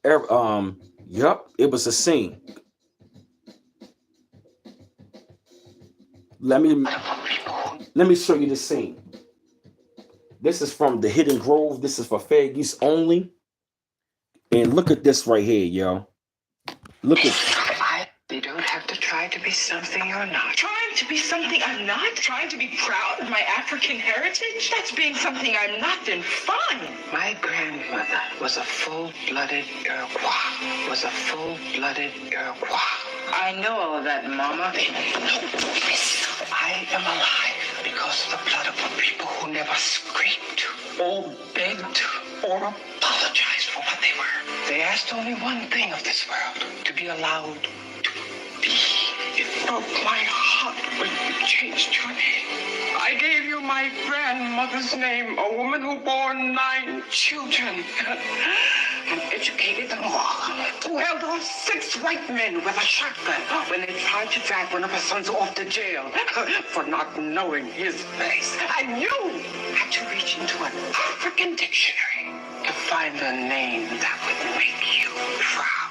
Yup, it was a scene. Let me show you the scene. This is from The Hidden Grove. This is for fair use only. And look at this right here, yo. Look at. You don't have to try to be something you're not. Trying to be something I'm not? Trying to be proud of my African heritage? That's being something I'm not, then fine. My grandmother was a full-blooded Iroquois. I know all of that, Mama. I am alive because of the blood of the people who never screamed or begged or apologized for what they were. They asked only one thing of this world, to be allowed to be. It broke my heart when you changed your name. I gave you my grandmother's name, a woman who bore 9 children and educated them all, who held off 6 white men with a shotgun when they tried to drag one of her sons off to jail for not knowing his place. And you had to reach into an African dictionary to find a name that would make you proud.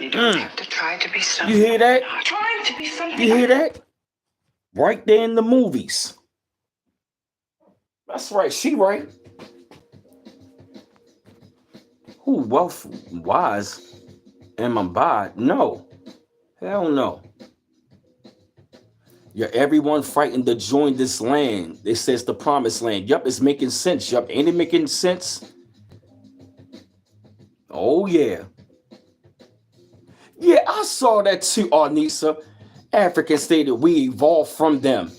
You don't have to try to be something. You hear that? Trying to be something. You hear that? Right there in the movies. That's right. She right. Who wealth wise am I by? No. Hell no. Yeah, everyone fighting to join this land. They say it's the promised land. Yup, it's making sense. Yup, ain't it making sense? Oh yeah. Yeah, I saw that too, Arnisa. Africans stated we evolved from them.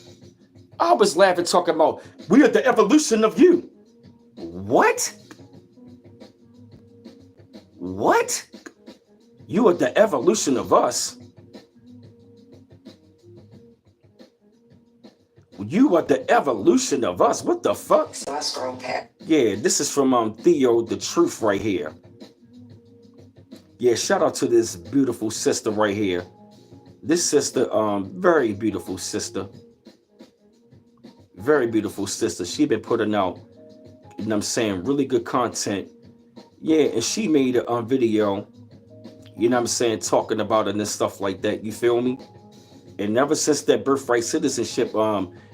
I was laughing, talking about we are the evolution of you. What? What? You are the evolution of us. You are the evolution of us. What the fuck? Yeah, this is from Theo the Truth right here. Yeah, shout out to this beautiful sister right here. This sister, very beautiful sister. Very beautiful sister. She been putting out, you know what I'm saying, really good content. Yeah, and she made a video, you know what I'm saying, talking about it and stuff like that. You feel me? And ever since that birthright citizenship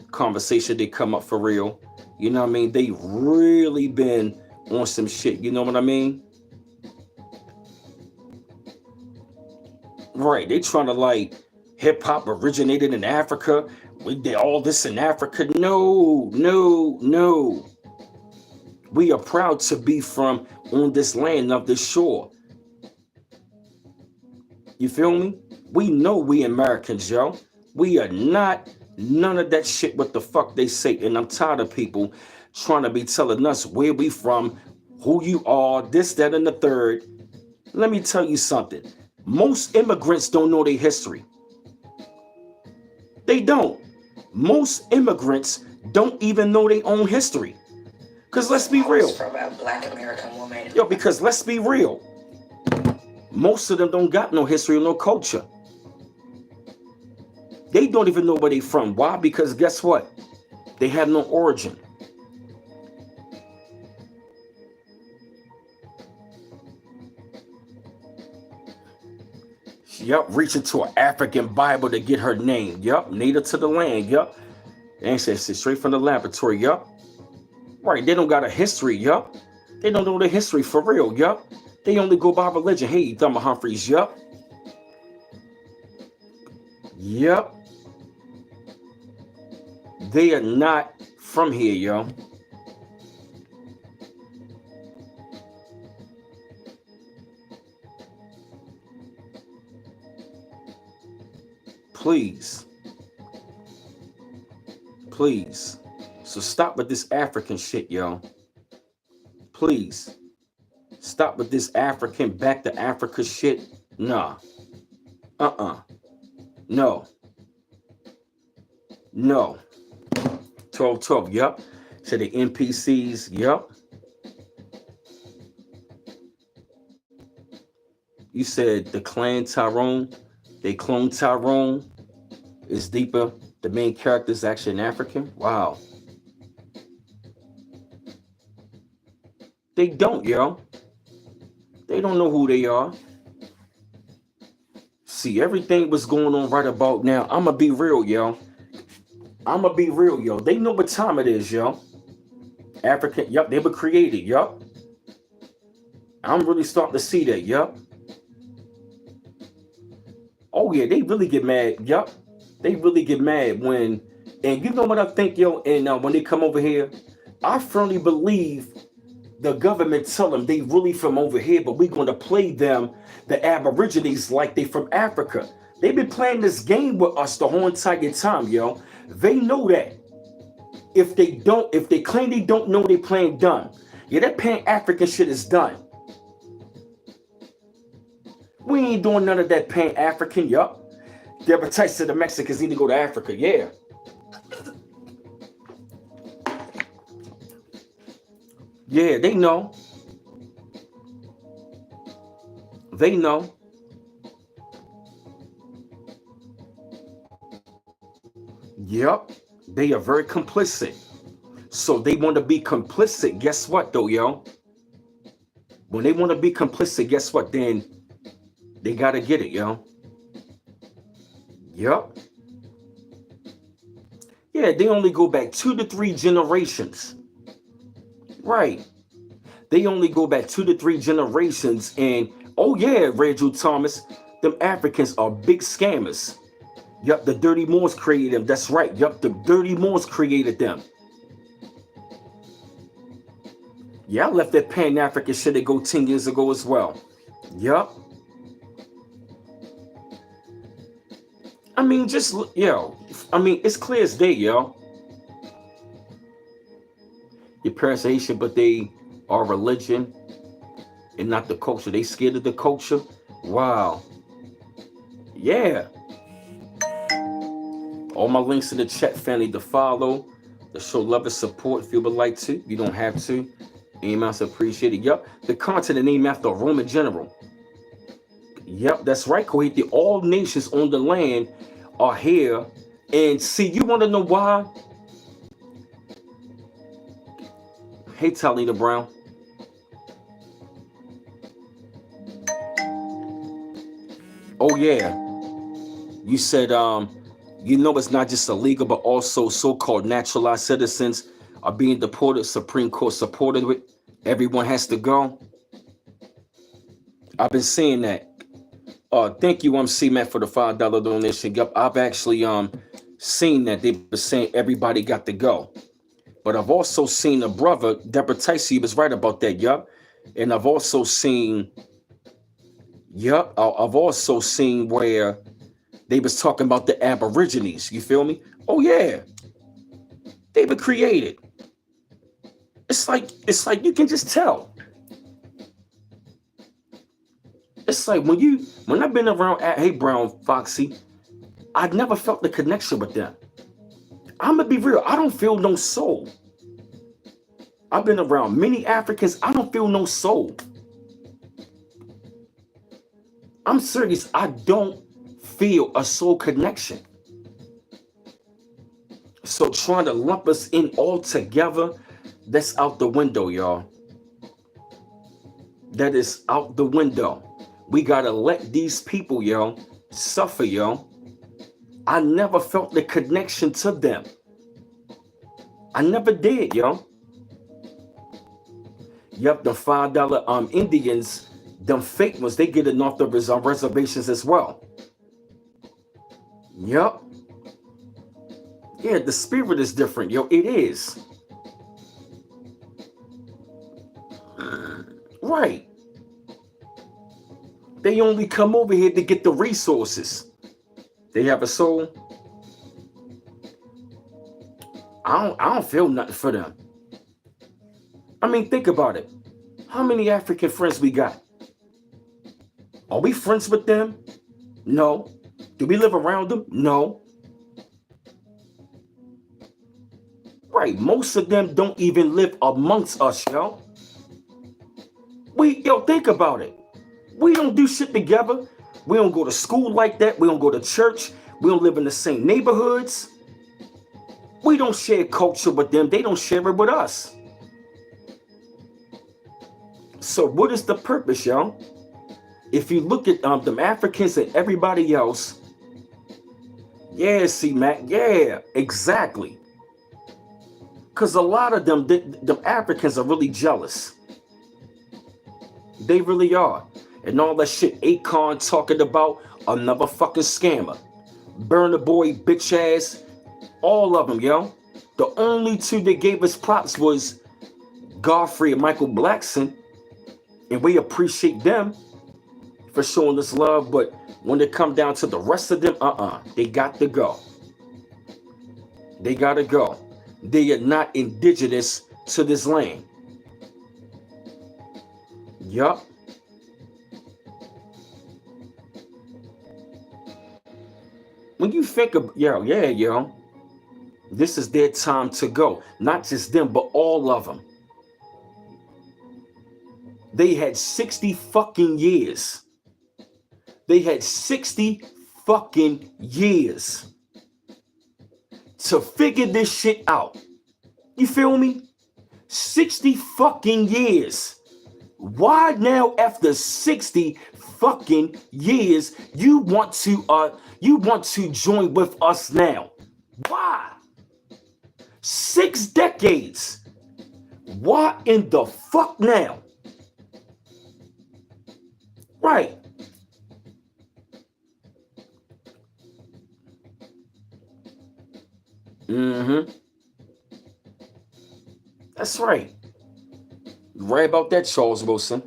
conversation, they come up for real. You know what I mean? They really been on some shit. You know what I mean? Right, they trying to like hip hop originated in Africa. We did all this in Africa. No. We are proud to be from on this land of this shore. You feel me? We know we Americans, yo. We are not none of that shit what the fuck they say. And I'm tired of people trying to be telling us where we from, who you are, this, that, and the third. Let me tell you something. Most immigrants don't know their history. They don't. Most immigrants don't even know their own history. Because let's be real. From a black American woman. Yo, because let's be real. Most of them don't got no history or no culture. They don't even know where they from. Why? Because guess what? They have no origin. Yup, reaching to an African Bible to get her name. Yup, native to the land. Yup, ancestors straight from the laboratory. Yup, right. They don't got a history. Yup, they don't know the history for real. Yup, they only go by religion. Hey, Thumber Humphreys. Yup, yup. They are not from here, yo. Please. Please. So stop with this African shit, yo. Please. Stop with this African back to Africa shit. Nah. No. No. 1212, yup. So the NPCs, yup. You said the clan Tyrone, they clone Tyrone is deeper. The main character is actually an African. Wow. They don't, yo. They don't know who they are. See, everything was going on right about now. I'ma be real, yo. I'ma be real, yo. They know what time it is, yo. African, yup, they were created, yup. I'm really starting to see that, yup. Oh yeah, they really get mad, yup. They really get mad when, and you know what I think, yo, and when they come over here, I firmly believe the government tell them they really from over here, but we're going to play them, the Aborigines, like they from Africa. They've been playing this game with us the whole entire time, yo. They know that. If they claim they don't know, they playing dumb. Yeah, that Pan-African shit is done. We ain't doing none of that Pan-African, yup. The appetites to the Mexicans need to go to Africa, yeah. Yeah, they know. They know. Yep. They are very complicit. So they want to be complicit. Guess what, though, yo? When they want to be complicit, guess what? Then they got to get it, yo. Yep. Yeah, they only go back 2 to 3 generations. Right. They only go back 2 to 3 generations. And, oh yeah, Randall Thomas, them Africans are big scammers. Yup, the Dirty Moors created them. That's right. Yup, the Dirty Moors created them. Yeah, I left that Pan-African shit to go 10 years ago as well. Yup. I mean, just, yo, I mean, it's clear as day, yo. Your parents are Haitian, but they are religion and not the culture. They scared of the culture. Wow. Yeah. All my links in the chat, family, to follow, to show love and support if you would like to. You don't have to. Amounts appreciated. Yep. The content is named after a Roman general. Yep, that's right, Kohiti. All nations on the land are here. And see, you want to know why? Hey, Talita Brown. Oh, yeah. You said, you know, it's not just illegal, but also so-called naturalized citizens are being deported. Supreme Court supported it. Everyone has to go. I've been seeing that. Thank you, C-Mac, for the $5 donation. Yep, I've actually seen that they've been saying everybody got to go. But I've also seen a brother, Deborah Ticey, was right about that, yup. And I've also seen, yup, I've also seen where they was talking about the Aborigines. You feel me? Oh yeah, they were created. It's like you can just tell. It's like when I've been around, hey Brown Foxy, I never felt the connection with them. I'm gonna be real. I don't feel no soul. I've been around many Africans. I don't feel no soul. I'm serious. I don't feel a soul connection. So trying to lump us in all together, that's out the window, y'all. That is out the window. We gotta let these people, yo, suffer, yo. I never felt the connection to them. I never did, yo. Yep, the $5 Indians, them fake ones, they get it off the reservations as well. Yep. Yeah, the spirit is different, yo. It is. Right. They only come over here to get the resources. They have a soul. I don't feel nothing for them. I mean, think about it. How many African friends we got? Are we friends with them? No. Do we live around them? No. Right. Most of them don't even live amongst us, yo. Think about it. We don't do shit together. We don't go to school like that. We don't go to church. We don't live in the same neighborhoods. We don't share culture with them. They don't share it with us. So what is the purpose, yo? If you look at them Africans and everybody else, yeah, see, Matt, yeah, exactly. Because a lot of them Africans are really jealous. They really are. And all that shit Akon talking about, another fucking scammer. Burna Boy, bitch ass, all of them, yo. The only two that gave us props was Godfrey and Michael Blackson. And we appreciate them for showing us love. But when it come down to the rest of them, they got to go. They got to go. They are not indigenous to this land. Yup. When you think of, yo, this is their time to go. Not just them, but all of them. They had 60 fucking years. They had 60 fucking years to figure this shit out. You feel me? 60 fucking years. Why now, after 60 fucking years, you want to join with us now? Why? 6 decades. Why in the fuck now? Right. That's right. Right about that, Charles Wilson.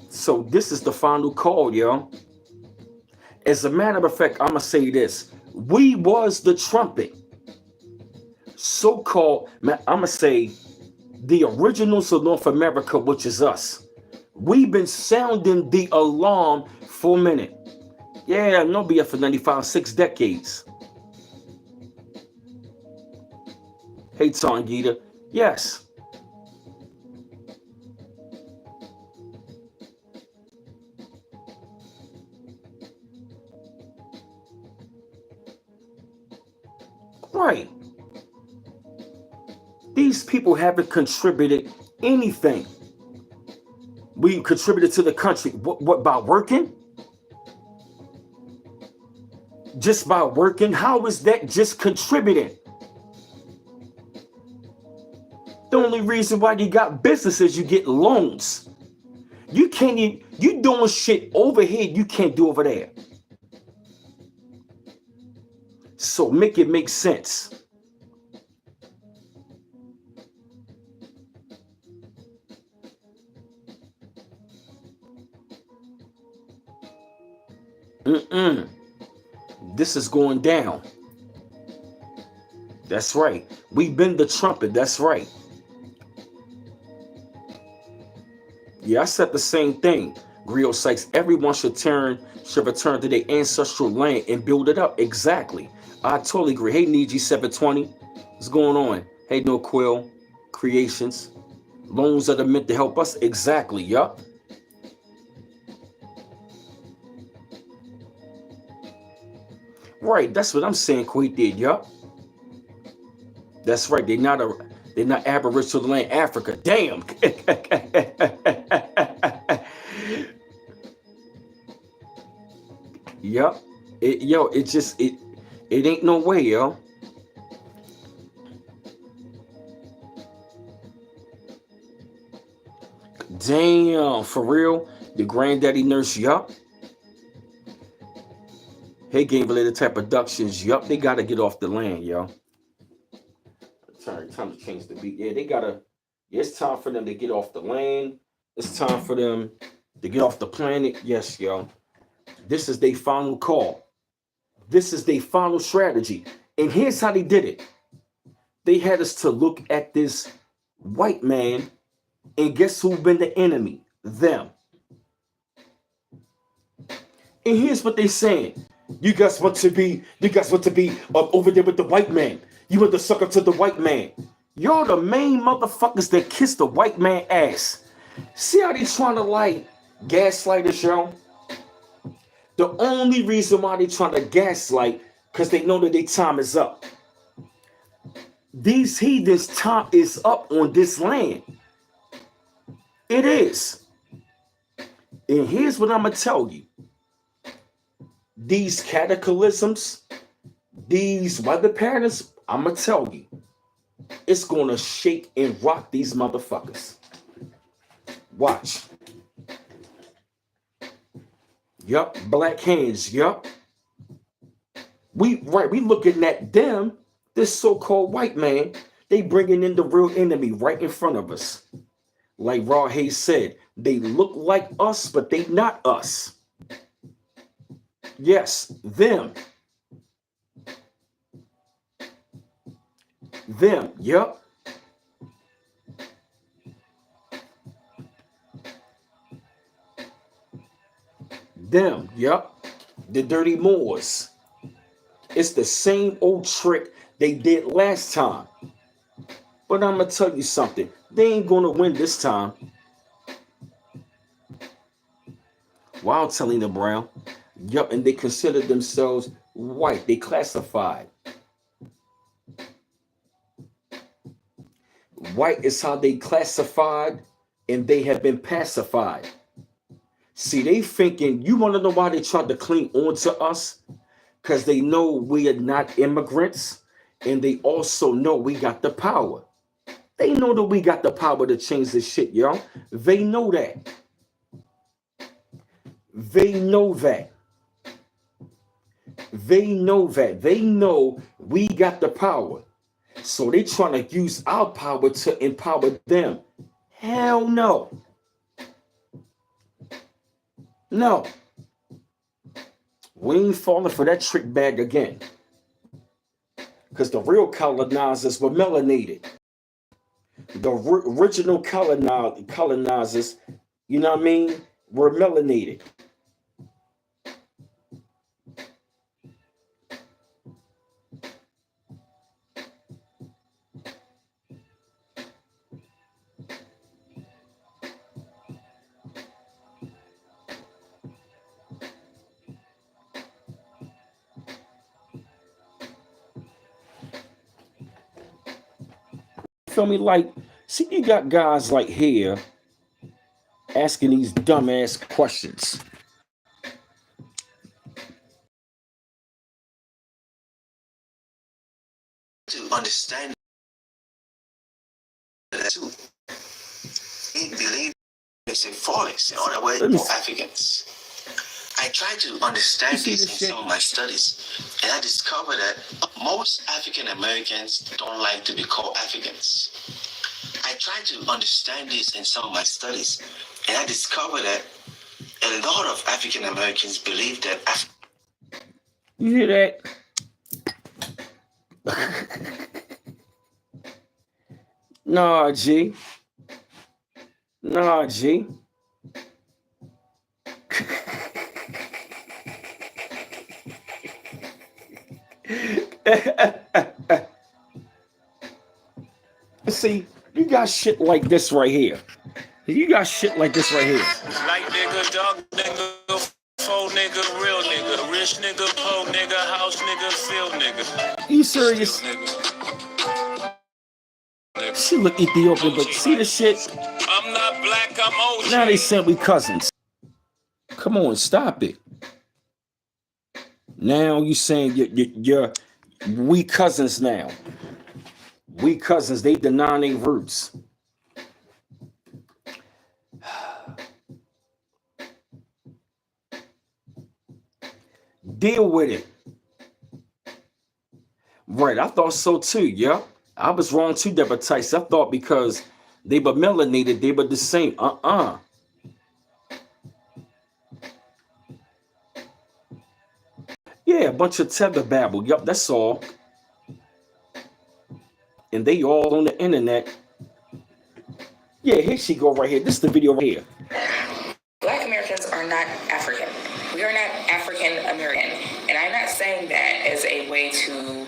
So this is the final call, yo. As a matter of fact, I'ma say this. We was the trumpet. So-called, I'ma say the originals of North America, which is us. We've been sounding the alarm for a minute. Yeah, no BF for 95, 6 decades. Hey, Tangita. Yes. Right. These people haven't contributed anything. We contributed to the country. What by working? Just by working? How is that just contributing? The only reason why you got businesses, you get loans. You can't even, you doing shit over here you can't do over there. So make it make sense. This is going down. That's right. We've been the trumpet. That's right. Yeah, I said the same thing. Griot Sykes, everyone should return to their ancestral land and build it up. Exactly. I totally agree. Hey, Niji 720. What's going on? Hey, No Quill Creations. Loans that are meant to help us. Exactly. Yup. Right, that's what I'm saying. Queen did, yup. That's right. They're not aboriginal to the land, Africa. Damn. Yup. It ain't no way, yo. Damn, for real. The granddaddy nurse, yup. Hey, game related type productions, yup. They gotta get off the land, yo. Time to change the beat. Yeah, they gotta. It's time for them to get off the land. It's time for them to get off the planet. Yes, yo. This is their final call. This is their final strategy. And here's how they did it. They had us to look at this white man, and guess who been the enemy? Them. And here's what they saying. You guys want to be over there with the white man. You want to suck up to the white man. You're the main motherfuckers that kiss the white man ass. See how they trying to like gaslight us, yo? The only reason why they trying to gaslight, because they know that their time is up. These heathens' time is up on this land. It is. And here's what I'm going to tell you. These cataclysms, these weather patterns, I'm going to tell you, it's going to shake and rock these motherfuckers. Watch. Yup, black hands, yup. We looking at them, this so-called white man, they bringing in the real enemy right in front of us. Like Raw Hayes said, they look like us, but they not us. Yes, them. Them, yup. Them, yup. The dirty Moors. It's the same old trick they did last time. But I'm going to tell you something. They ain't going to win this time. While telling the brown, yup, and they consider themselves white. They classified. White is how they classified, and they have been pacified. See, they thinking, you want to know why they tried to cling on to us? Because they know we are not immigrants, and they also know we got the power. They know that we got the power to change this shit, yo. They know that. They know that. They know that. They know we got the power. So they trying to use our power to empower them. Hell no. No. We ain't falling for that trick bag again. Because the real colonizers were melanated. The original colonizers, you know what I mean, were melanated. Feel me? Like, see, you got guys like here asking these dumbass questions. To understand that too. He believed it's a false, in other words, for Africans. I tried to understand this in some of my studies, and I discovered that most African Americans don't like to be called Africans. I tried to understand this in some of my studies, and I discovered that a lot of African Americans believe that. You hear that? Nah, G. Nah, G. See, you got shit like this right here. You got shit like this right here. Light nigga, dog nigga, faux nigga, real nigga, rich rich nigga, poor nigga, house nigga, field nigga. You serious? She look Ethiopian, but see the shit? I'm not black, I'm OG. Now they said we cousins. Come on, stop it. Now you saying you're we cousins now. We cousins, they denying their roots. Deal with it. Right, I thought so too, yeah. I was wrong too, Deborah Tice. I thought because they were melanated, they were the same. Yeah, a bunch of tether babble. Yup, that's all. And they all on the internet. Yeah, here she go right here. This is the video right here. Black Americans are not African. We are not African American. And I'm not saying that as a way to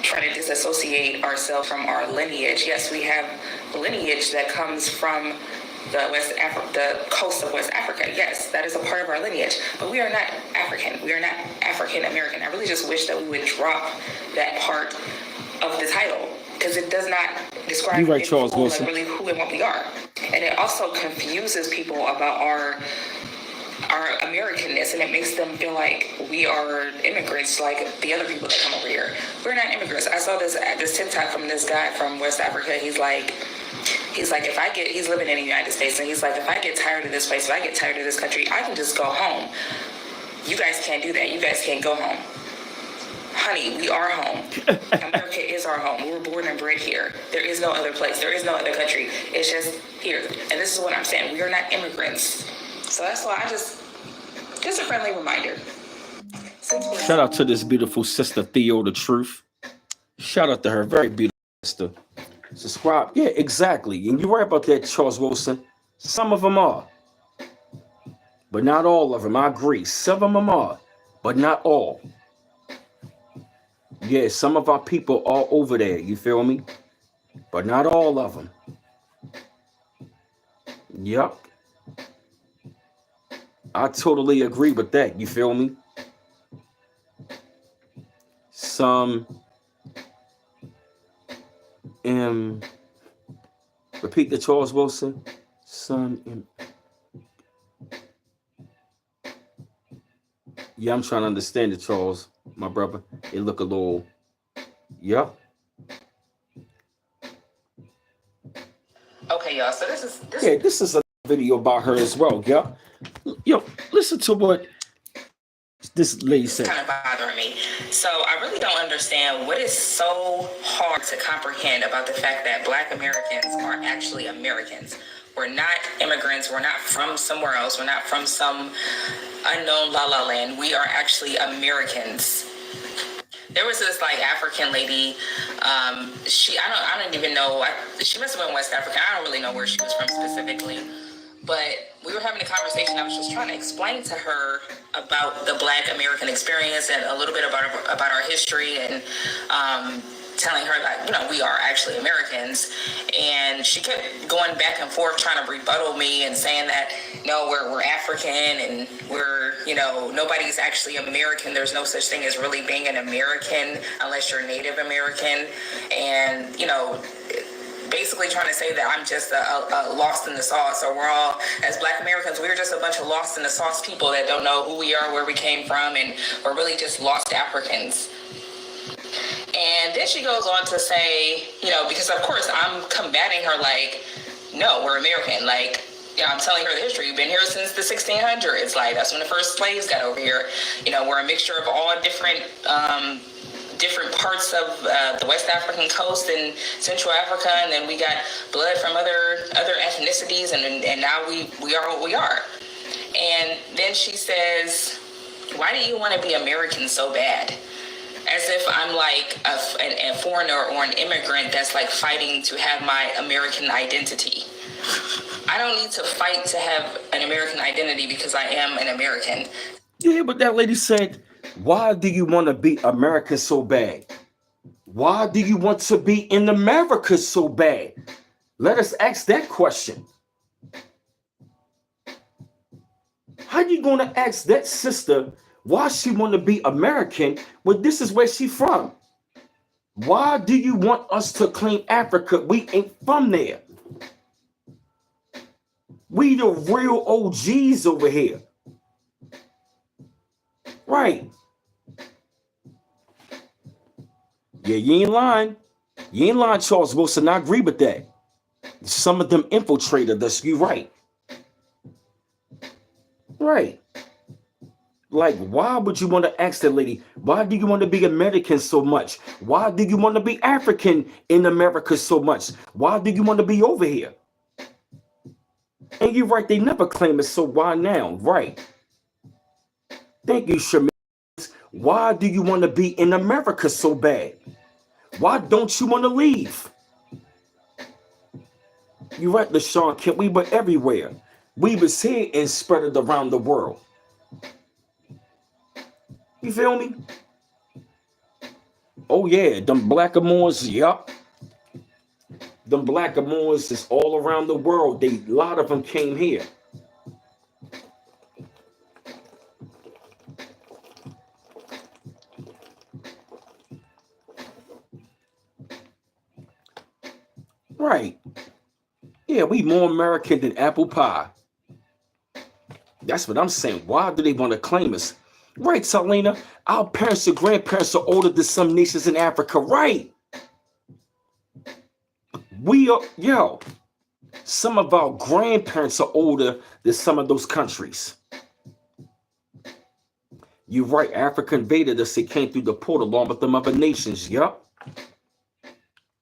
try to disassociate ourselves from our lineage. Yes, we have lineage that comes from the coast of West Africa. Yes, that is a part of our lineage. But we are not African. We are not African American. I really just wish that we would drop that part of the title, because it does not describe right, Charles Wilson. Really who and what we are. And it also confuses people about our Americanness, and it makes them feel like we are immigrants like the other people that come over here. We're not immigrants. I saw this TikTok from this guy from West Africa. He's like, he's living in the United States, and he's like, if I get tired of this place, if I get tired of this country, I can just go home. You guys can't do that. You guys can't go home. Honey, we are home. America is our home. We were born and bred here. There is no other place. There is no other country. It's just here. And this is what I'm saying. We are not immigrants. So that's why just a friendly reminder. Shout out to this beautiful sister, Theo the Truth. Shout out to her. Very beautiful sister. Subscribe. Yeah, exactly. And you're right about that, Charles Wilson. Some of them are. But not all of them. I agree. Some of them are. But not all. Yeah, some of our people are over there. You feel me? But not all of them. Yup. I totally agree with that. You feel me? Some repeat the Charles Wilson. Some yeah, I'm trying to understand it, Charles, my brother. It look a little yep. Okay, y'all. So this is a video about her as well. Yeah. Yo, listen to what this lady said. Kind of bothering me. So I really don't understand what is so hard to comprehend about the fact that Black Americans are actually Americans. We're not immigrants. We're not from somewhere else. We're not from some unknown la la land. We are actually Americans. There was this like African lady. I don't even know. She must have been West African. I don't really know where she was from specifically. But we were having a conversation. I was just trying to explain to her about the Black American experience and a little bit about our history, and telling her that, we are actually Americans. And she kept going back and forth trying to rebuttal me and saying that, no, we're African and we're, nobody's actually American. There's no such thing as really being an American unless you're Native American. And, basically trying to say that I'm just a lost in the sauce, or we're all, as Black Americans, we're just a bunch of lost in the sauce people that don't know who we are, where we came from, and we're really just lost Africans. And then she goes on to say, because of course I'm combating her like, no, we're American. Like, I'm telling her the history. We've been here since the 1600s. Like, that's when the first slaves got over here. We're a mixture of all different parts of the West African coast and Central Africa, and then we got blood from other ethnicities, and now we are what we are. And then she says, why do you want to be American so bad? As if I'm like a foreigner or an immigrant that's like fighting to have my American identity. I don't need to fight to have an American identity because I am an American. Yeah, but that lady said, why do you want to be American so bad? Why do you want to be in America so bad? Let us ask that question. How you going to ask that sister Why she want to be American when this is where she from? Why do you want us to claim Africa? We ain't from there. We the real OGs over here. Right. Yeah, you ain't lying. You ain't lying, Charles Wilson. I agree with that. Some of them infiltrated us. You right. Right. Like, why would you want to ask that lady? Why do you want to be American so much? Why do you want to be African in America so much? Why do you want to be over here? And you're right, they never claim it, so why now? Right. Thank you, Shamir. Why do you want to be in America so bad? Why don't you want to leave? You're right, LaShawn Kent. We were everywhere. We was here and spread it around the world. You feel me? Oh yeah, them blackamoors, yup. Them blackamoors is all around the world. A lot of them came here. Right. Yeah, we more American than apple pie. That's what I'm saying. Why do they want to claim us? Right, Salena. Our parents and grandparents are older than some nations in Africa. Right. We are, yo, some of our grandparents are older than some of those countries. You're right. Africa invaded us. It came through the port along with them other nations. Yup.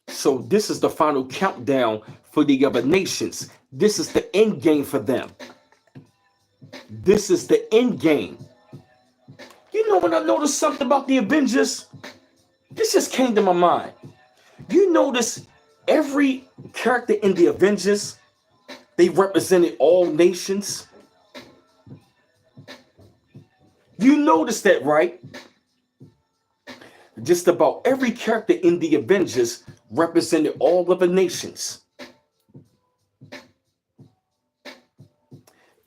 So this is the final countdown for the other nations. This is the end game for them. This is the end game. You know when I noticed something about the Avengers? This just came to my mind. You notice every character in the Avengers, they represented all nations. You notice that, right? Just about every character in the Avengers represented all of the nations.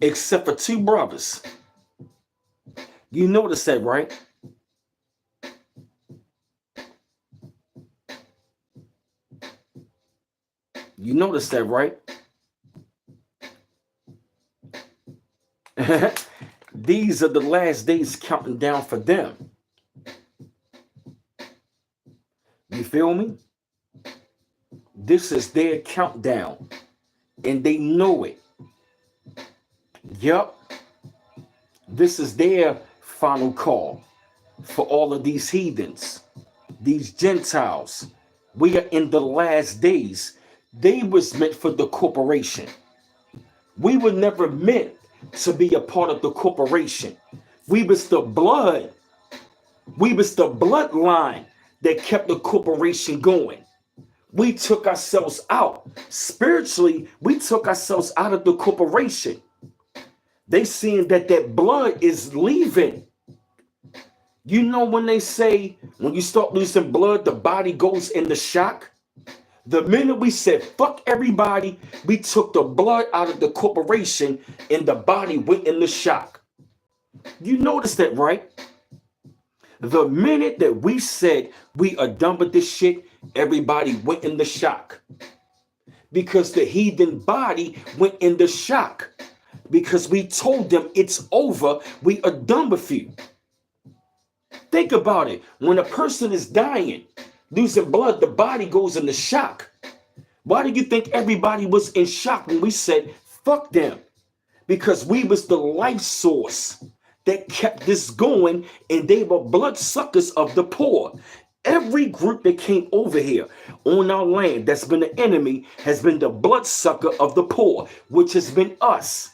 Except for two brothers. You notice that, right? You notice that, right? These are the last days counting down for them. You feel me? This is their countdown. And they know it. Yup. This is their final call for all of these heathens, these Gentiles. We are in the last days. They was meant for the corporation. We were never meant to be a part of the corporation. We was the blood. We was the bloodline that kept the corporation going. We took ourselves out. Spiritually, we took ourselves out of the corporation. They seeing that blood is leaving. You know when they say, when you start losing blood, the body goes into shock? The minute we said, fuck everybody, we took the blood out of the corporation and the body went into shock. You notice that, right? The minute that we said we are done with this shit, everybody went into shock. Because the heathen body went into shock. Because we told them it's over, we are done with you. Think about it. When a person is dying, losing blood, the body goes into shock. Why do you think everybody was in shock when we said, fuck them? Because we was the life source that kept this going, and they were bloodsuckers of the poor. Every group that came over here on our land that's been an enemy has been the bloodsucker of the poor, which has been us.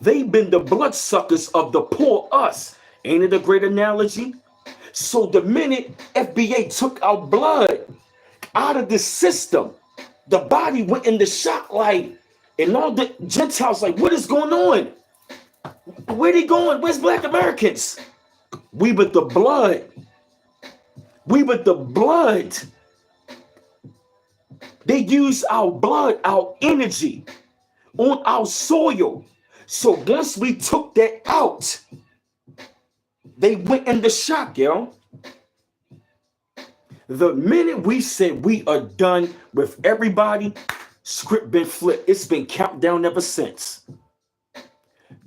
They've been the bloodsuckers of the poor, us. Ain't it a great analogy? So the minute FBA took our blood out of the system, the body went into shock like, and all the Gentiles like, what is going on? Where they going? Where's Black Americans? We with the blood. We with the blood. They use our blood, our energy on our soil So once we took that out, they went into shock, yo. The minute we said we are done with everybody, script been flipped. It's been countdown ever since.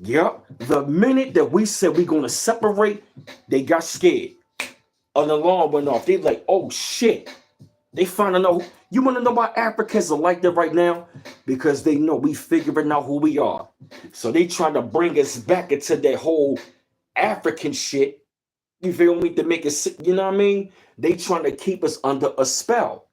Yep. The minute that we said we're gonna separate, they got scared. An alarm went off. They like, oh shit. They finally know. You want to know why Africans are like that right now? Because they know we figuring out who we are. So they trying to bring us back into that whole African shit. You feel me? To make it, you know what I mean? They trying to keep us under a spell.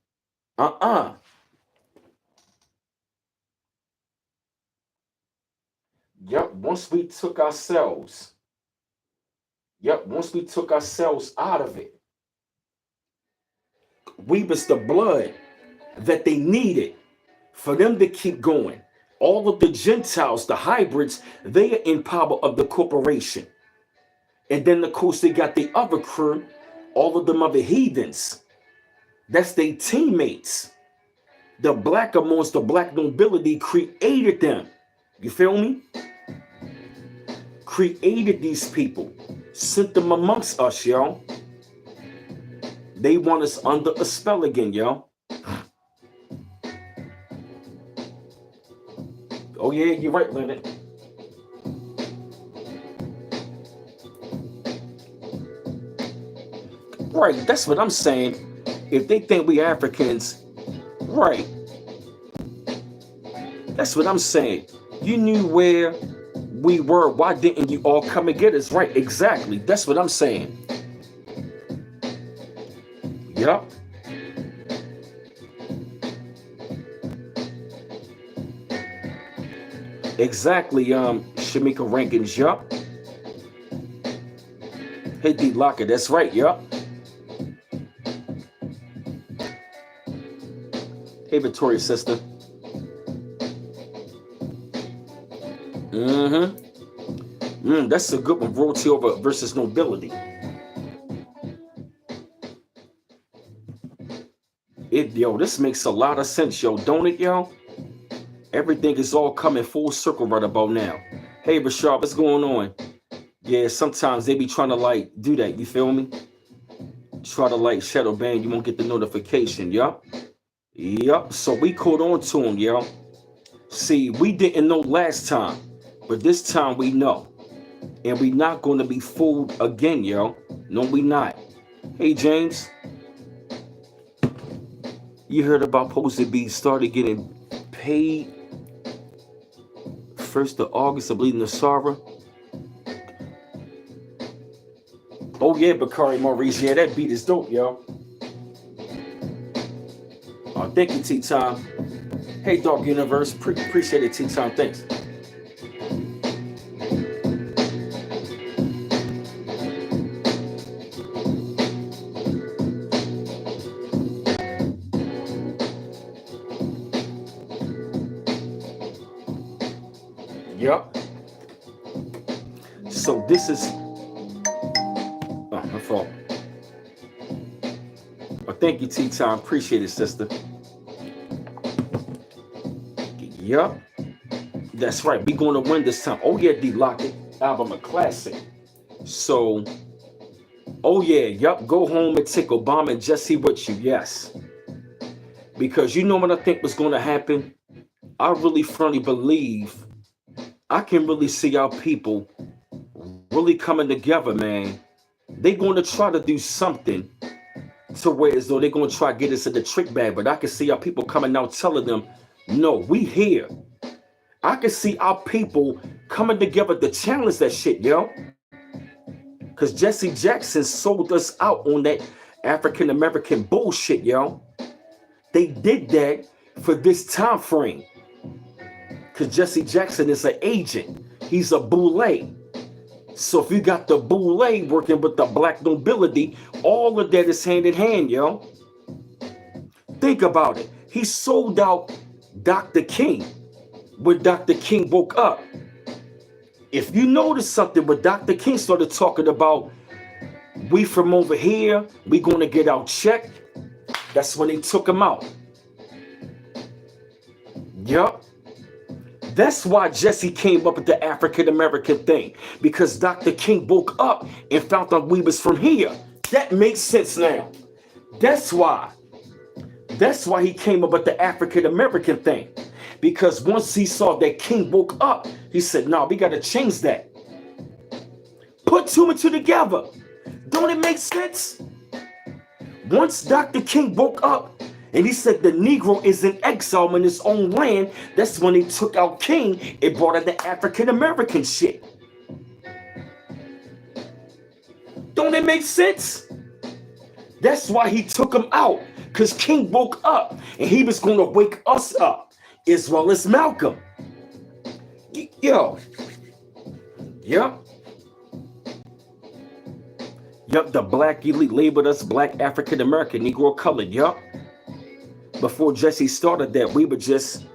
Yep. Once we took ourselves out of it, we was the blood that they needed for them to keep going. All of the Gentiles, the hybrids, they are in power of the corporation. And then, of course, they got the other crew, all of them other heathens. That's their teammates. The black amongst the black nobility created them. You feel me? Created these people. Sent them amongst us, yo. They want us under a spell again, yo. Oh, yeah, you're right, Leonard. Right, that's what I'm saying. If they think we Africans, right. That's what I'm saying. You knew where we were. Why didn't you all come and get us? Right, exactly. That's what I'm saying. Yup. Exactly, Shamika Rankins, yup. Hey, D. Locker, that's right, yup. Hey, Victoria, sister. That's a good one. Royalty over versus nobility. Yo, this makes a lot of sense, yo, don't it, yo? Everything is all coming full circle right about now. Hey, Rashad, what's going on? Yeah, sometimes they be trying to like do that, you feel me? Try to like shadow ban, you won't get the notification, yup. Yup, so we caught on to him, yo. See, we didn't know last time, but this time we know. And we not going to be fooled again, yo. No, we not. Hey, James. You heard about supposed to be started getting paid 1st of August, I believe, in the Sarah. Oh, yeah, Bakari Maurice. Yeah, that beat is dope, yo. Oh, thank you, T-Time. Hey, Dark Universe. Appreciate it, T-Time. Thanks. Yep. So this is... Oh, my fault. Oh, thank you, T-Time. Appreciate it, sister. Yup. That's right. We going to win this time. Oh, yeah, D-Locket. Album a classic. So, oh, yeah. Yup. Go home and take Obama and Jesse with you. Yes. Because you know what I think was going to happen? I really firmly believe I can really see our people really coming together, man. They're going to try to do something to where as though they're going to try to get us in the trick bag. But I can see our people coming out telling them, no, we here. I can see our people coming together to challenge that shit, yo. Because Jesse Jackson sold us out on that African-American bullshit, yo. They did that for this time frame. Because Jesse Jackson is an agent. He's a boule. So if you got the boule working with the black nobility, all of that is hand in hand, yo. Think about it. He sold out Dr. King when Dr. King woke up. If you notice something, when Dr. King started talking about, we from over here, we going to get our check, that's when they took him out. Yup. That's why Jesse came up with the African American thing, because Dr. King woke up and found out we was from here. That makes sense now. That's why. That's why he came up with the African American thing. Because once he saw that King woke up, he said, "No, we got to change that." Put two and two together. Don't it make sense? Once Dr. King woke up and he said the Negro is in exile in his own land, that's when he took out King and brought in the African American shit. Don't it make sense? That's why he took him out, because King woke up and he was going to wake us up as well as Malcolm. Yo. Yep. Yup, the black elite labeled us black African American, Negro colored. Yup. Before Jesse started that, we were just,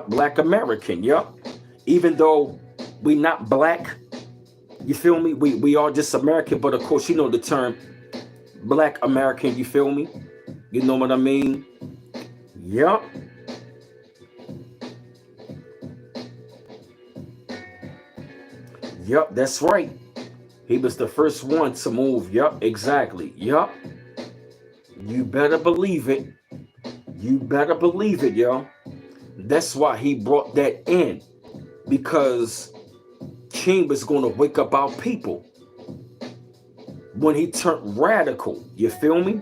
black American. Yup. Even though we not black, you feel me? We are just American, but of course, you know the term black American, you feel me? You know what I mean? Yup. Yup, that's right. He was the first one to move. Yup, exactly. Yup. You better believe it. You better believe it, yo. That's why he brought that in. Because King was going to wake up our people. When he turned radical, you feel me?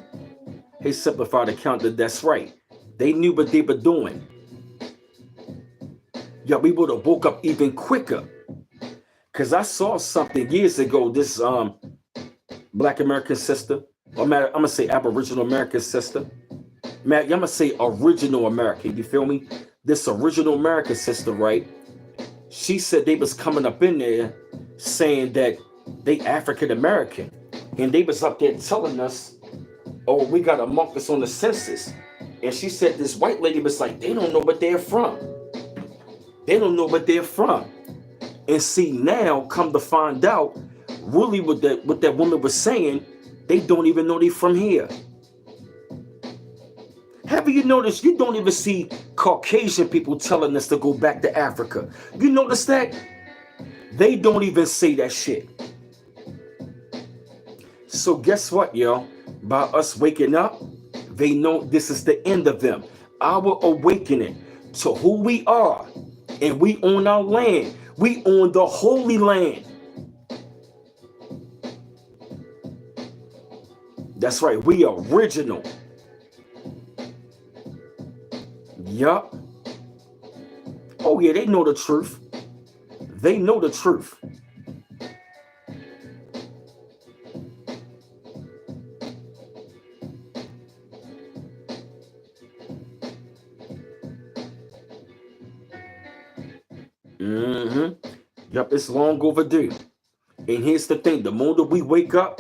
He simplified the counter, that's right. They knew what they were doing. Yeah, we would have woke up even quicker. Because I saw something years ago, this black American sister, or I'm going to say Aboriginal American sister. Man, I'm going to say original American, you feel me? This original American sister, right? She said they was coming up in there saying that they African American. And they was up there telling us, "Oh, we got to mark us on the census." And she said this white lady was like, "They don't know what they're from. They don't know what they're from." And see, now, come to find out, really what that woman was saying, they don't even know they from here. Have you noticed you don't even see Caucasian people telling us to go back to Africa? You notice that? They don't even say that shit. So guess what, yo? By us waking up, they know this is the end of them. Our awakening to who we are. And we own our land. We own the Holy Land. That's right, we are original. Yup. Oh yeah, they know the truth. They know the truth. Yup, it's long overdue. And here's the thing, the more that we wake up,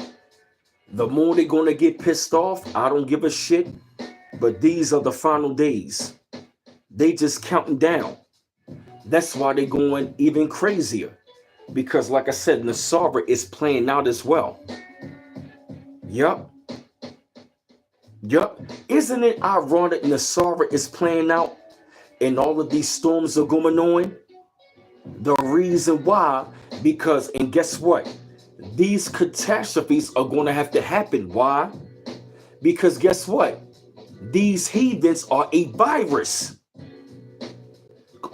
the more they're gonna get pissed off. I don't give a shit. But these are the final days. They just counting down. That's why they're going even crazier. Because like I said, Nasara is playing out as well. Yup. Yup. Isn't it ironic Nasara is playing out and all of these storms are going on? The reason why, because, and guess what? These catastrophes are going to have to happen. Why? Because guess what? These heathens are a virus.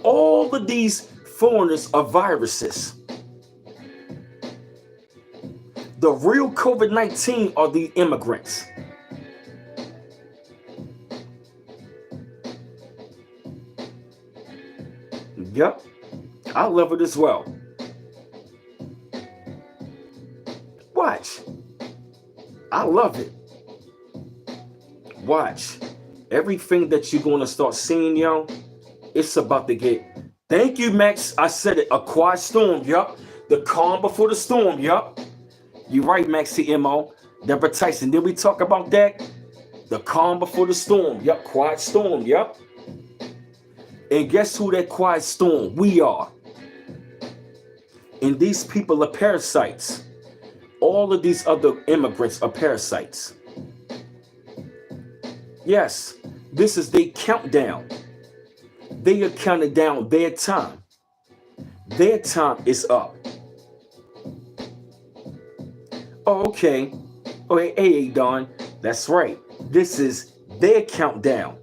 All of these foreigners are viruses. The real COVID-19 are the immigrants. Yep. I love it as well. Watch. I love it. Watch. Everything that you're going to start seeing, yo, it's about to get... Thank you, Max. I said it. A quiet storm, yup. The calm before the storm, yup. You're right, Maxie MO. Deborah Tyson. Did we talk about that? The calm before the storm. Yup. Quiet storm, yup. And guess who that quiet storm? We are. And these people are parasites. All of these other immigrants are parasites. Yes, this is their countdown. They are counting down their time. Their time is up. Oh, okay. Oh, hey, Don. That's right. This is their countdown.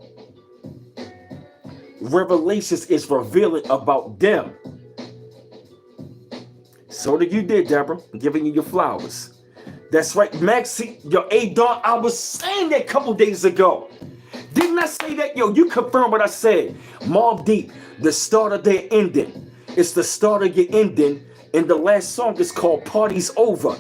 Revelations is revealing about them. So that you did, Deborah. I'm giving you your flowers. That's right, Maxie. Yo, hey, Don, I was saying that a couple days ago. Didn't I say that? Yo, you confirmed what I said. Mobb Deep, the start of their ending. It's the start of your ending. And the last song is called Party's Over.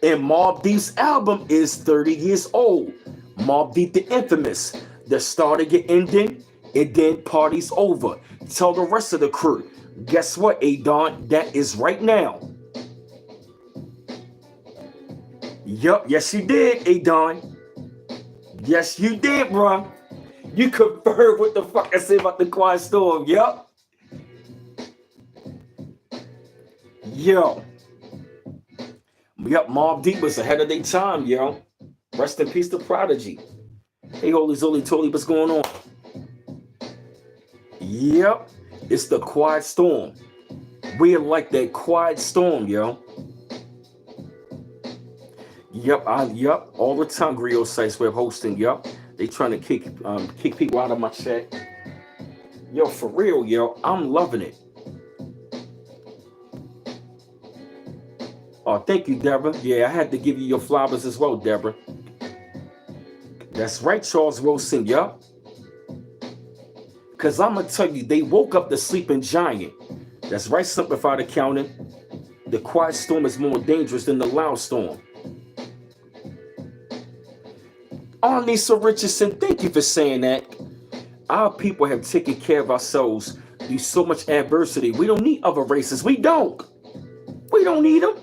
And Mobb Deep's album is 30 years old. Mobb Deep the Infamous. The start of your ending, and then Party's Over. Tell the rest of the crew. Guess what, Adon? That is right now. Yup, yes you did, Adon. Yes you did, bro. You confirmed what the fuck I said about the Quiet Storm. Yup. Yo. Yup, Mobb Deep was ahead of their time, yo. Rest in peace to Prodigy. Hey, Holy Zoly Toly, what's going on? Yep, it's the Quiet Storm. We're like that Quiet Storm, yo. Yep, all the time. Griot sites we're hosting. Yep, they trying to kick people out of my chat. Yo, for real, yo, I'm loving it. Oh, thank you, Deborah. Yeah, I had to give you your flowers as well, Deborah. That's right, Charles Wilson. Yup. Because I'm going to tell you, they woke up the sleeping giant. That's right, Simplified Accounting. The Quiet Storm is more dangerous than the loud storm. Arnisa Richardson, thank you for saying that. Our people have taken care of ourselves through so much adversity. We don't need other races. We don't. We don't need them.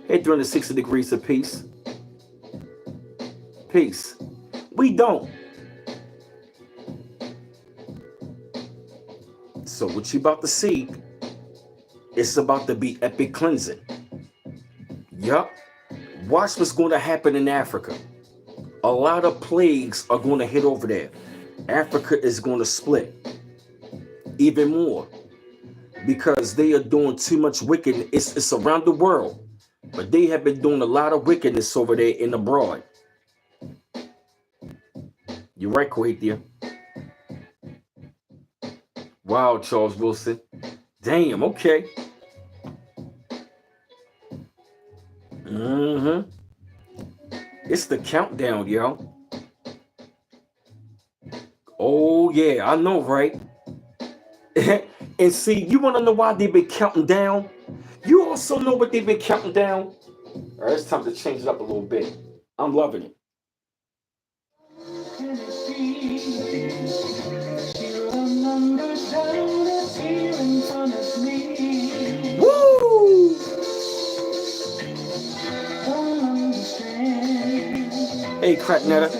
Hey, 360 degrees of peace. Peace. We don't. So what you about to see, it's about to be epic cleansing. Yup. Watch what's going to happen in Africa. A lot of plagues are going to hit over there. Africa is going to split even more because they are doing too much wickedness. It's around the world, but they have been doing a lot of wickedness over there in abroad. You're right, Quathia. Wow, Charles Wilson. Damn, okay. It's the countdown, yo. Oh, yeah, I know, right? And see, you want to know why they've been counting down? You also know what they've been counting down? All right, it's time to change it up a little bit. I'm loving it. Woo! Hey, Cracknetter.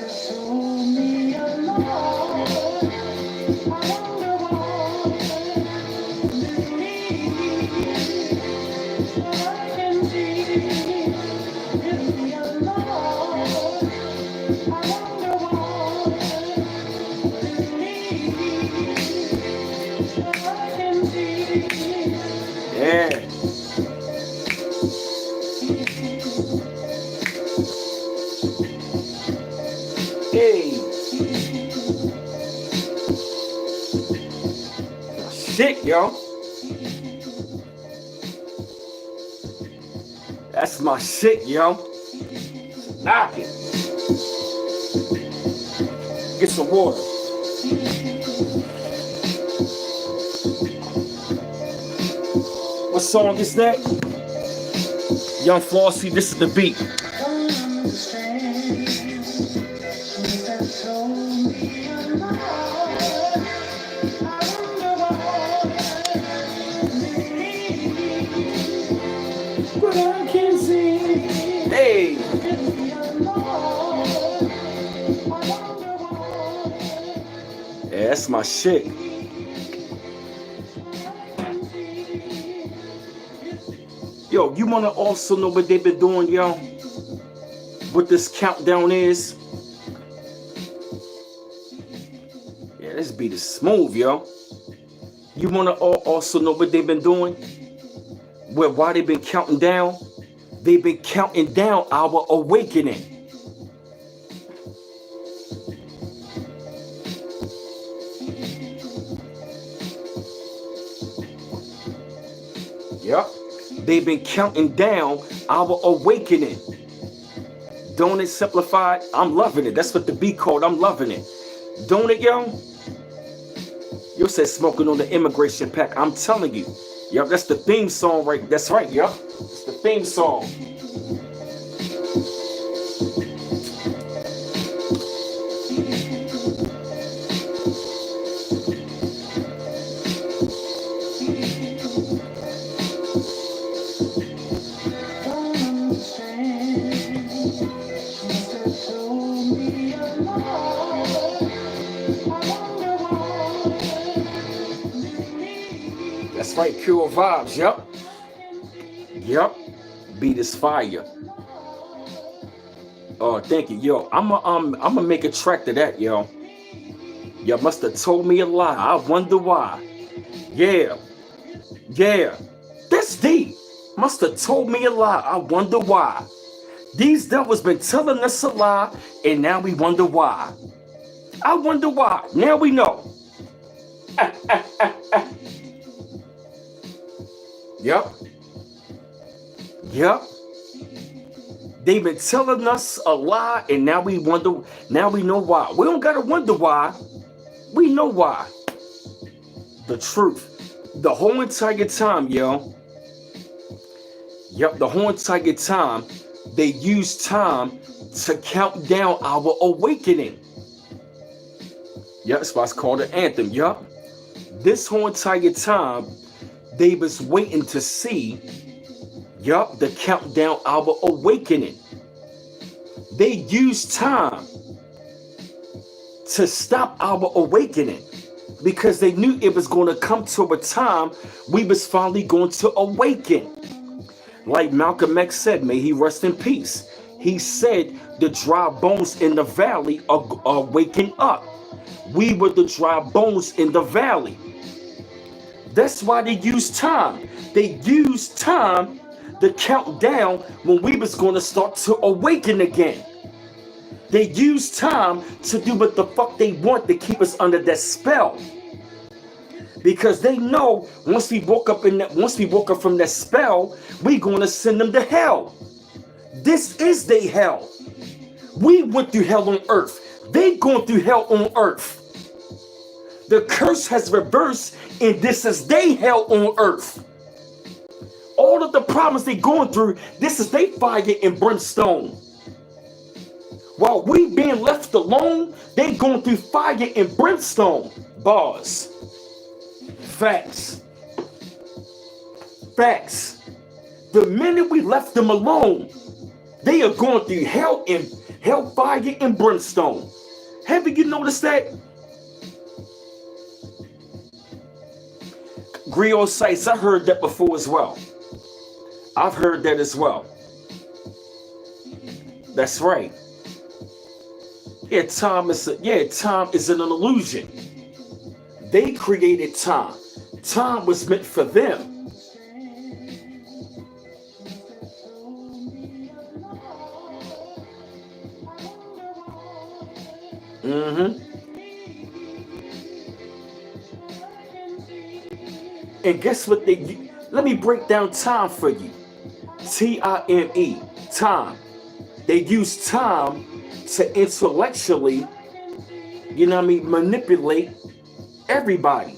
Yeah. Hey. Shit, yo. That's my shit, yo. Knock it. Get some water. What song is that? Young Flossie, this is the beat. Hey. Yeah, that's my shit. Yo, you want to also know what they've been doing, yo? What this countdown is? Yeah, this beat is smooth, yo. You want to also know what they've been doing? Why they've been counting down? They've been counting down our awakening. Yep. They've been counting down our awakening. Don't it simplify? I'm loving it. That's what the beat called. I'm loving it. Don't it, yo? You said smoking on the immigration pack. I'm telling you. Yep, that's the theme song, right? That's right, yep. It's the theme song. That's right, pure vibes, yep. Yep. Beat is fire. Oh, thank you, yo. I'ma make a track to that, yo. You must have told me a lie. I wonder why. Yeah. Yeah. That's deep. Must have told me a lie. I wonder why. These devils been telling us a lie, and now we wonder why. I wonder why. Now we know. Yep. Yep. They've been telling us a lie, and now we wonder. Now we know why. We don't gotta wonder why. We know why. The truth. The whole entire time, yo. Yep, the whole entire time, they use time to count down our awakening. Yep, that's why it's called an anthem. Yep. This whole entire time, they was waiting to see, yup, the countdown our awakening. They used time to stop our awakening because they knew it was going to come to a time we was finally going to awaken. Like Malcolm X said, may he rest in peace. He said the dry bones in the valley are waking up. We were the dry bones in the valley. That's why they used time. They used time to count down when we was going to start to awaken again. They used time to do what the fuck they want to keep us under that spell. Because they know once we woke up from that spell, we gonna send them to hell. This is their hell. We went through hell on earth. They going through hell on earth. The curse has reversed, and this is their hell on earth. All of the problems they going through, this is their fire and brimstone. While we being left alone, they going through fire and brimstone. Bars. Facts. Facts. The minute we left them alone, they are going through hell and hellfire and brimstone. Haven't you noticed that? Griot sites, I heard that before as well. I've heard that as well. That's right. Yeah, time is an illusion. They created time. Time was meant for them. And guess what let me break down time for you. T-I-M-E, time. They use time to intellectually, manipulate everybody.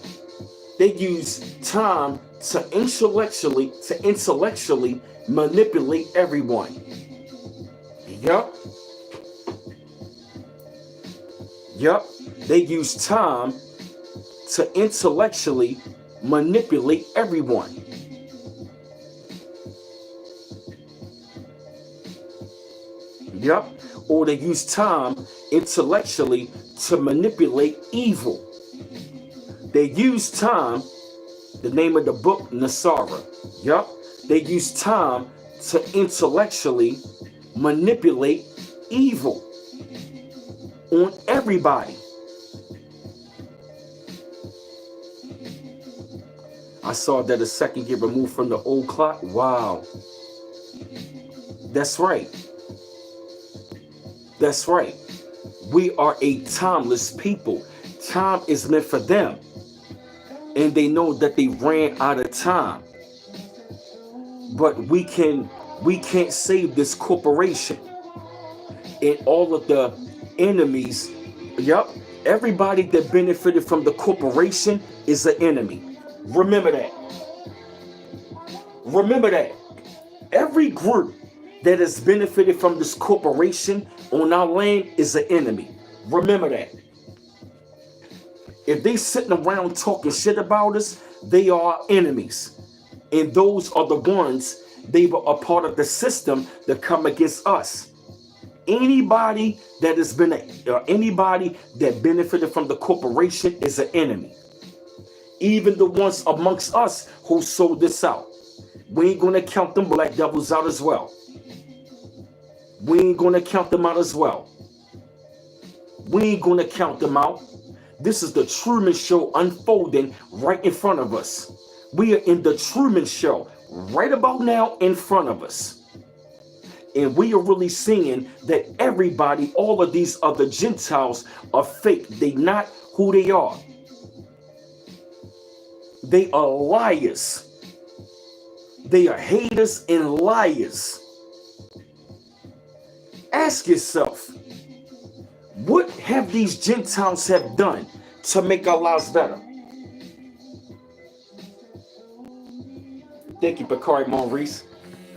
They use time to intellectually manipulate everyone. Yup. They use time to intellectually manipulate everyone. Yup. Or they use time intellectually to manipulate evil. They use time, the name of the book, Nasara. Yup. They use time to intellectually manipulate evil on everybody. I saw that a second get removed from the old clock. Wow. That's right. That's right. We are a timeless people. Time is meant for them. And they know that they ran out of time. But we can't save this corporation. And all of the enemies, yup, everybody that benefited from the corporation is an enemy. Remember that. Remember that. Every group that has benefited from this corporation on our land is an enemy. Remember that. If they sitting around talking shit about us, they are enemies. And those are the ones, they were a part of the system that come against us. Anybody that has been anybody that benefited from the corporation is an enemy. Even the ones amongst us who sold this out. We ain't gonna count them black devils out as well. We ain't gonna count them out as well. We ain't gonna count them out. This is the Truman Show unfolding right in front of us. We are in the Truman Show right about now in front of us. And we are really seeing that everybody, all of these other Gentiles are fake. They not who they are. They are liars. They are haters and liars. Ask yourself, what have these Gentiles have done to make our lives better? Thank you, Bakari Maurice,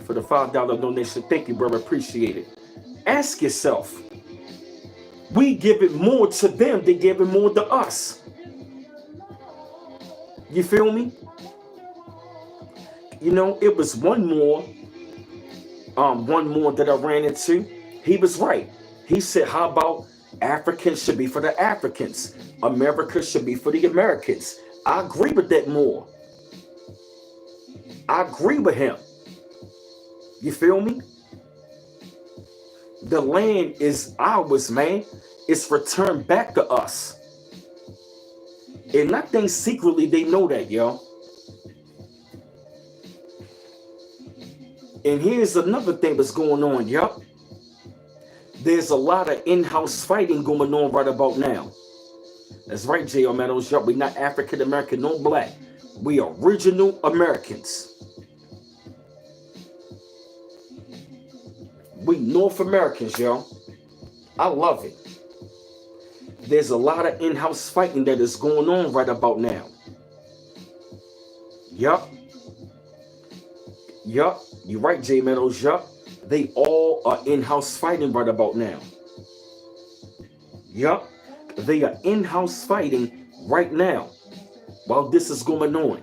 for the $5 donation. Thank you, brother. Appreciate it. Ask yourself, we give it more to them, they give it more to us. You feel me? You know, it was one more that I ran into. He was right. He said, how about Africans should be for the Africans? America should be for the Americans. I agree with that more. I agree with him. You feel me? The land is ours, man. It's returned back to us. And I think secretly they know that, yo. And here's another thing that's going on, yup. There's a lot of in-house fighting going on right about now. That's right, J.R. Meadows. Yup, we're not African American, no black. We are original Americans. We North Americans, yo. I love it. There's a lot of in-house fighting that is going on right about now. Yup. Yup. You're right, J. Meadows. Yup. They all are in-house fighting right about now. Yup. They are in-house fighting right now while this is going on.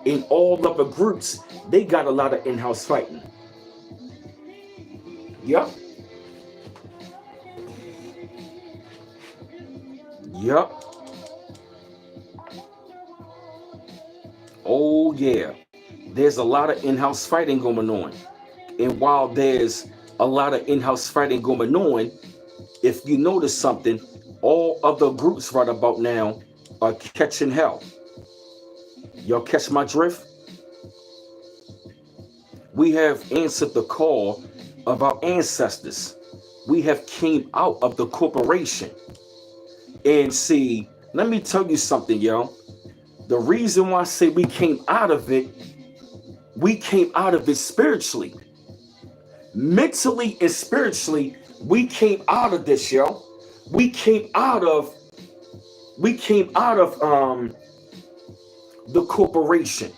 In all other groups, they got a lot of in-house fighting. Yup. Yup. Oh, yeah. There's a lot of in-house fighting going on. And while there's a lot of in-house fighting going on, if you notice something, all other groups right about now are catching hell. Y'all catch my drift? We have answered the call of our ancestors. We have came out of the corporation. And see, let me tell you something, yo. The reason why I say we came out of it spiritually. Mentally and spiritually, we came out of this, yo. We came out of the corporation.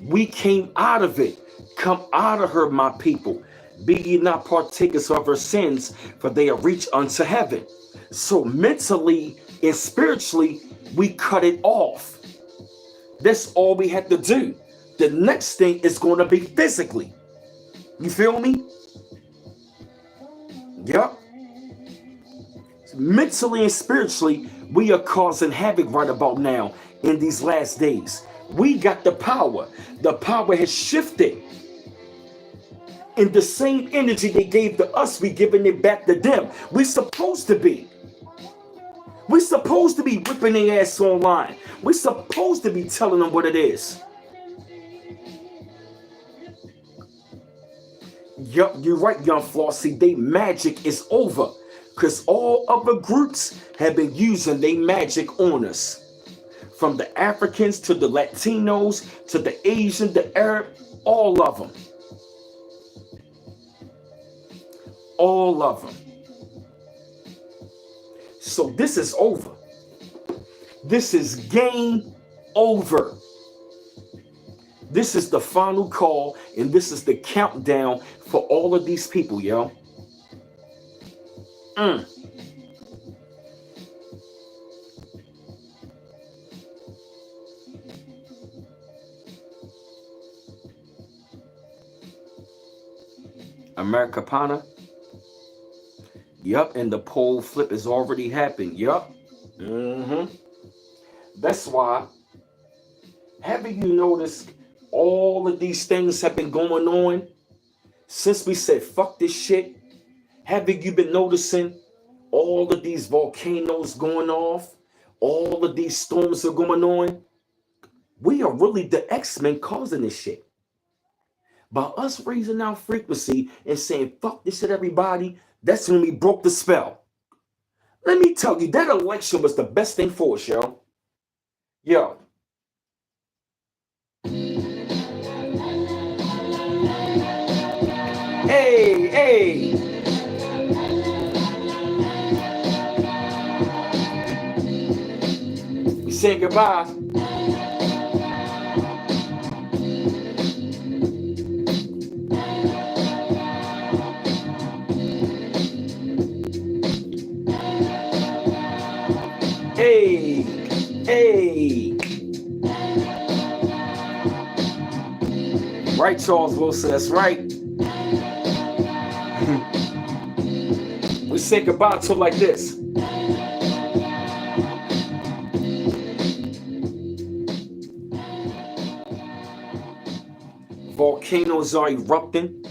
We came out of it. Come out of her, my people. Be ye not partakers of her sins, for they are reached unto heaven. So mentally and spiritually, we cut it off. That's all we had to do. The next thing is going to be physically. You feel me? Yep. Mentally and spiritually, we are causing havoc right about now in these last days. We got the power. The power has shifted. And the same energy they gave to us, we giving it back to them. We're supposed to be. We're supposed to be whipping their ass online. We're supposed to be telling them what it is. Yup, you're right, Young Flossie. They magic is over. Because all other groups have been using their magic on us. From the Africans to the Latinos to the Asian, the Arab, all of them. All of them. So this is over. This is game over. This is the final call, and this is the countdown for all of these people, yo. Americana. Yup, and the pole flip has already happened. Yup. That's why, haven't you noticed all of these things have been going on since we said fuck this shit? Haven't you been noticing all of these volcanoes going off? All of these storms are going on? We are really the X-Men causing this shit. By us raising our frequency and saying fuck this shit, everybody, that's when we broke the spell. Let me tell you, that election was the best thing for us, yo. Yo. Hey. We saying goodbye. Hey. Right, Charles Wilson, that's right. We say goodbye to like this. Volcanoes are erupting.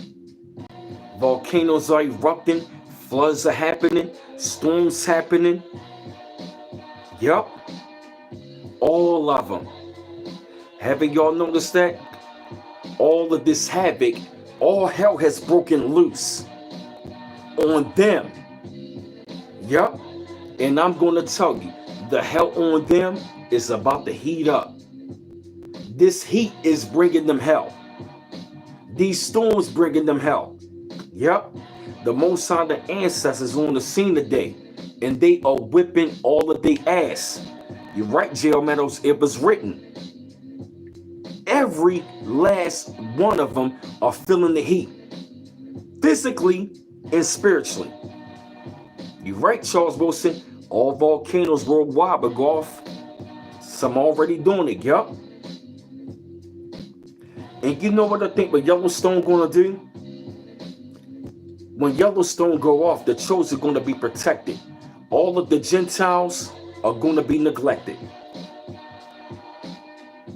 Floods are happening. Storms happening. Yup. All of them. Haven't y'all noticed that? All of this havoc, all hell has broken loose on them. Yup. And I'm going to tell you, the hell on them is about to heat up. This heat is bringing them hell. These storms bringing them hell. Yup. The Most High, the ancestors on the scene today, and they are whipping all of their ass. You're right, Jail Meadows, it was written. Every last one of them are feeling the heat, physically and spiritually. You're right, Charles Wilson. All volcanoes worldwide will go off. Some already doing it, yup. And you know what I think what Yellowstone gonna do? When Yellowstone go off, the chosen are gonna be protected. All of the Gentiles are gonna be neglected.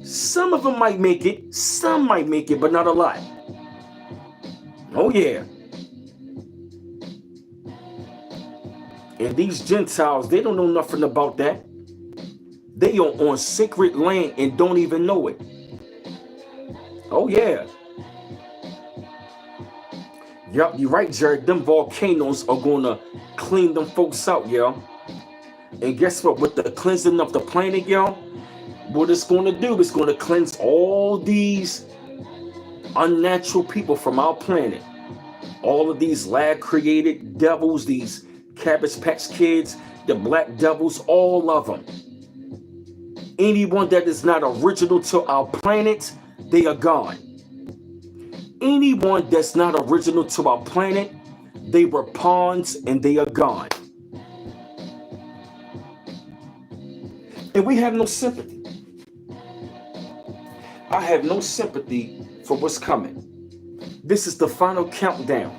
Some of them might make it, some might make it, but not a lot. Oh yeah. And these Gentiles, they don't know nothing about that. They are on sacred land and don't even know it. Oh yeah. Yup, you're right, Jared. Them volcanoes are gonna clean them folks out, yo. And guess what? With the cleansing of the planet, yo, what it's gonna do is gonna cleanse all these unnatural people from our planet. All of these lab-created devils, these Cabbage Patch Kids, the Black Devils, all of them. Anyone that is not original to our planet, they are gone. Anyone that's not original to our planet, they were pawns and they are gone. And we have no sympathy. I have no sympathy for what's coming. This is the final countdown.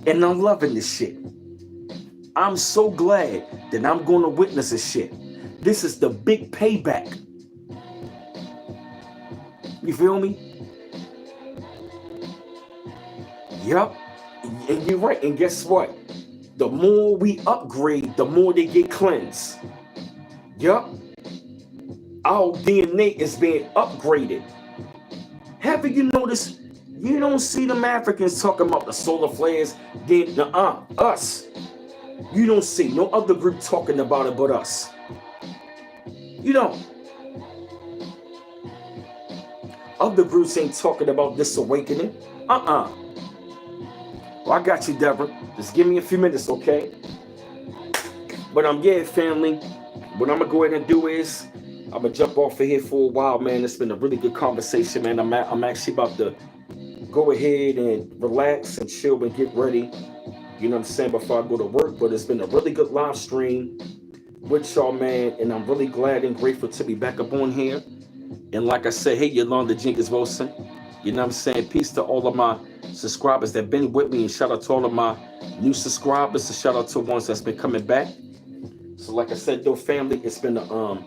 And I'm loving this shit. I'm so glad that I'm going to witness this shit. This is the big payback. You feel me? Yup. And you're right. And guess what? The more we upgrade, the more they get cleansed. Yup. Our DNA is being upgraded. Haven't you noticed? You don't see them Africans talking about the solar flares. Then, us. You don't see no other group talking about it but us. You don't. Other groups ain't talking about this awakening. Well, I got you, Deborah. Just give me a few minutes, okay? But yeah, family. What I'm gonna go ahead and do is I'm gonna jump off of here for a while, man. It's been a really good conversation, man. I'm actually about to go ahead and relax and chill and get ready. You know what I'm saying, before I go to work. But it's been a really good live stream with y'all, man. And I'm really glad and grateful to be back up on here. And like I said, hey, Yolanda Jenkins Wilson. You know what I'm saying? Peace to all of my subscribers that been with me. And shout out to all of my new subscribers. And shout out to ones that's been coming back. So like I said, though, family, it's been a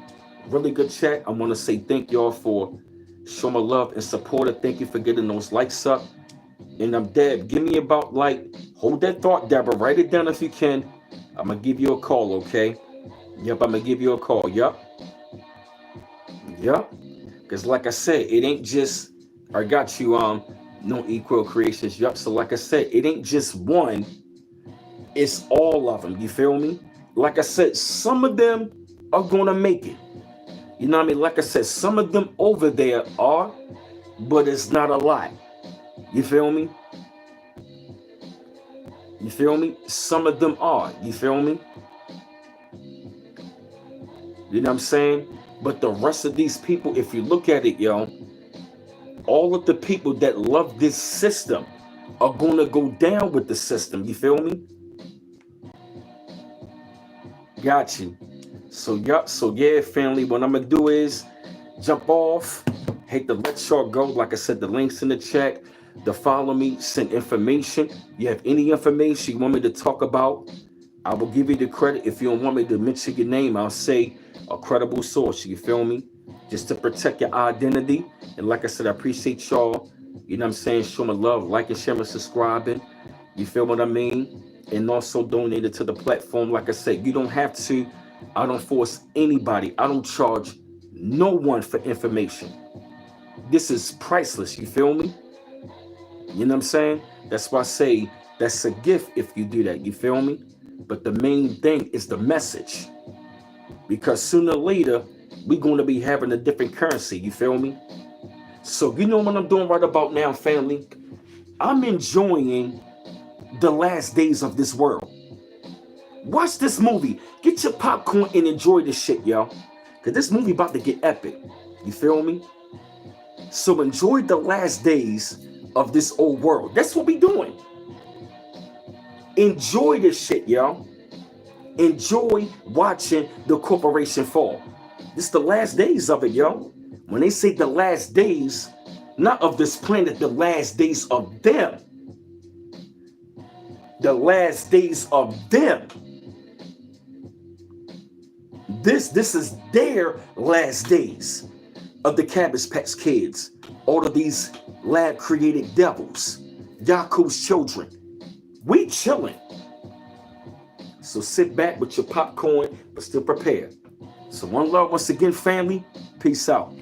really good chat. I want to say thank y'all for showing my love and support. Thank you for getting those likes up. And Deb, give me about hold that thought, Deborah. Write it down if you can. I'm going to give you a call, okay? Yep, I'm going to give you a call. Yep. Because like I said, it ain't just, I got you, no equal creations. Yep. So like I said, it ain't just one. It's all of them. You feel me? Like I said, some of them are going to make it. You know what I mean? Like I said, some of them over there are, but it's not a lot. You feel me? You feel me? Some of them are. You feel me? You know what I'm saying? But the rest of these people, if you look at it, yo, all of the people that love this system are going to go down with the system. You feel me? Got you. So, yeah, family, what I'm going to do is jump off, hate to let y'all go. Like I said, the link's in the chat. To follow me, send information. You have any information you want me to talk about, I will give you the credit. If you don't want me to mention your name, I'll say a credible source. You feel me? Just to protect your identity. And like I said, I appreciate y'all. You know what I'm saying? Show my love, liking, sharing, subscribing. You feel what I mean? And also donate it to the platform. Like I said, you don't have to. I don't force anybody. I don't charge no one for information. This is priceless. You feel me? You know what I'm saying? That's why I say that's a gift if you do that. You feel me? But the main thing is the message. Because sooner or later, we're going to be having a different currency. You feel me? So you know what I'm doing right about now, family? I'm enjoying the last days of this world. Watch this movie. Get your popcorn and enjoy this shit, y'all. Because this movie about to get epic. You feel me? So enjoy the last days of this old world. That's what we doing. Enjoy this shit, y'all. Enjoy watching the corporation fall. This is the last days of it, yo. When they say the last days, not of this planet, the last days of them. The last days of them. This is their last days of the Cabbage Patch Kids. All of these lab-created devils. Yaku's children. We chilling. So sit back with your popcorn, but still prepared. So one love once again, family. Peace out.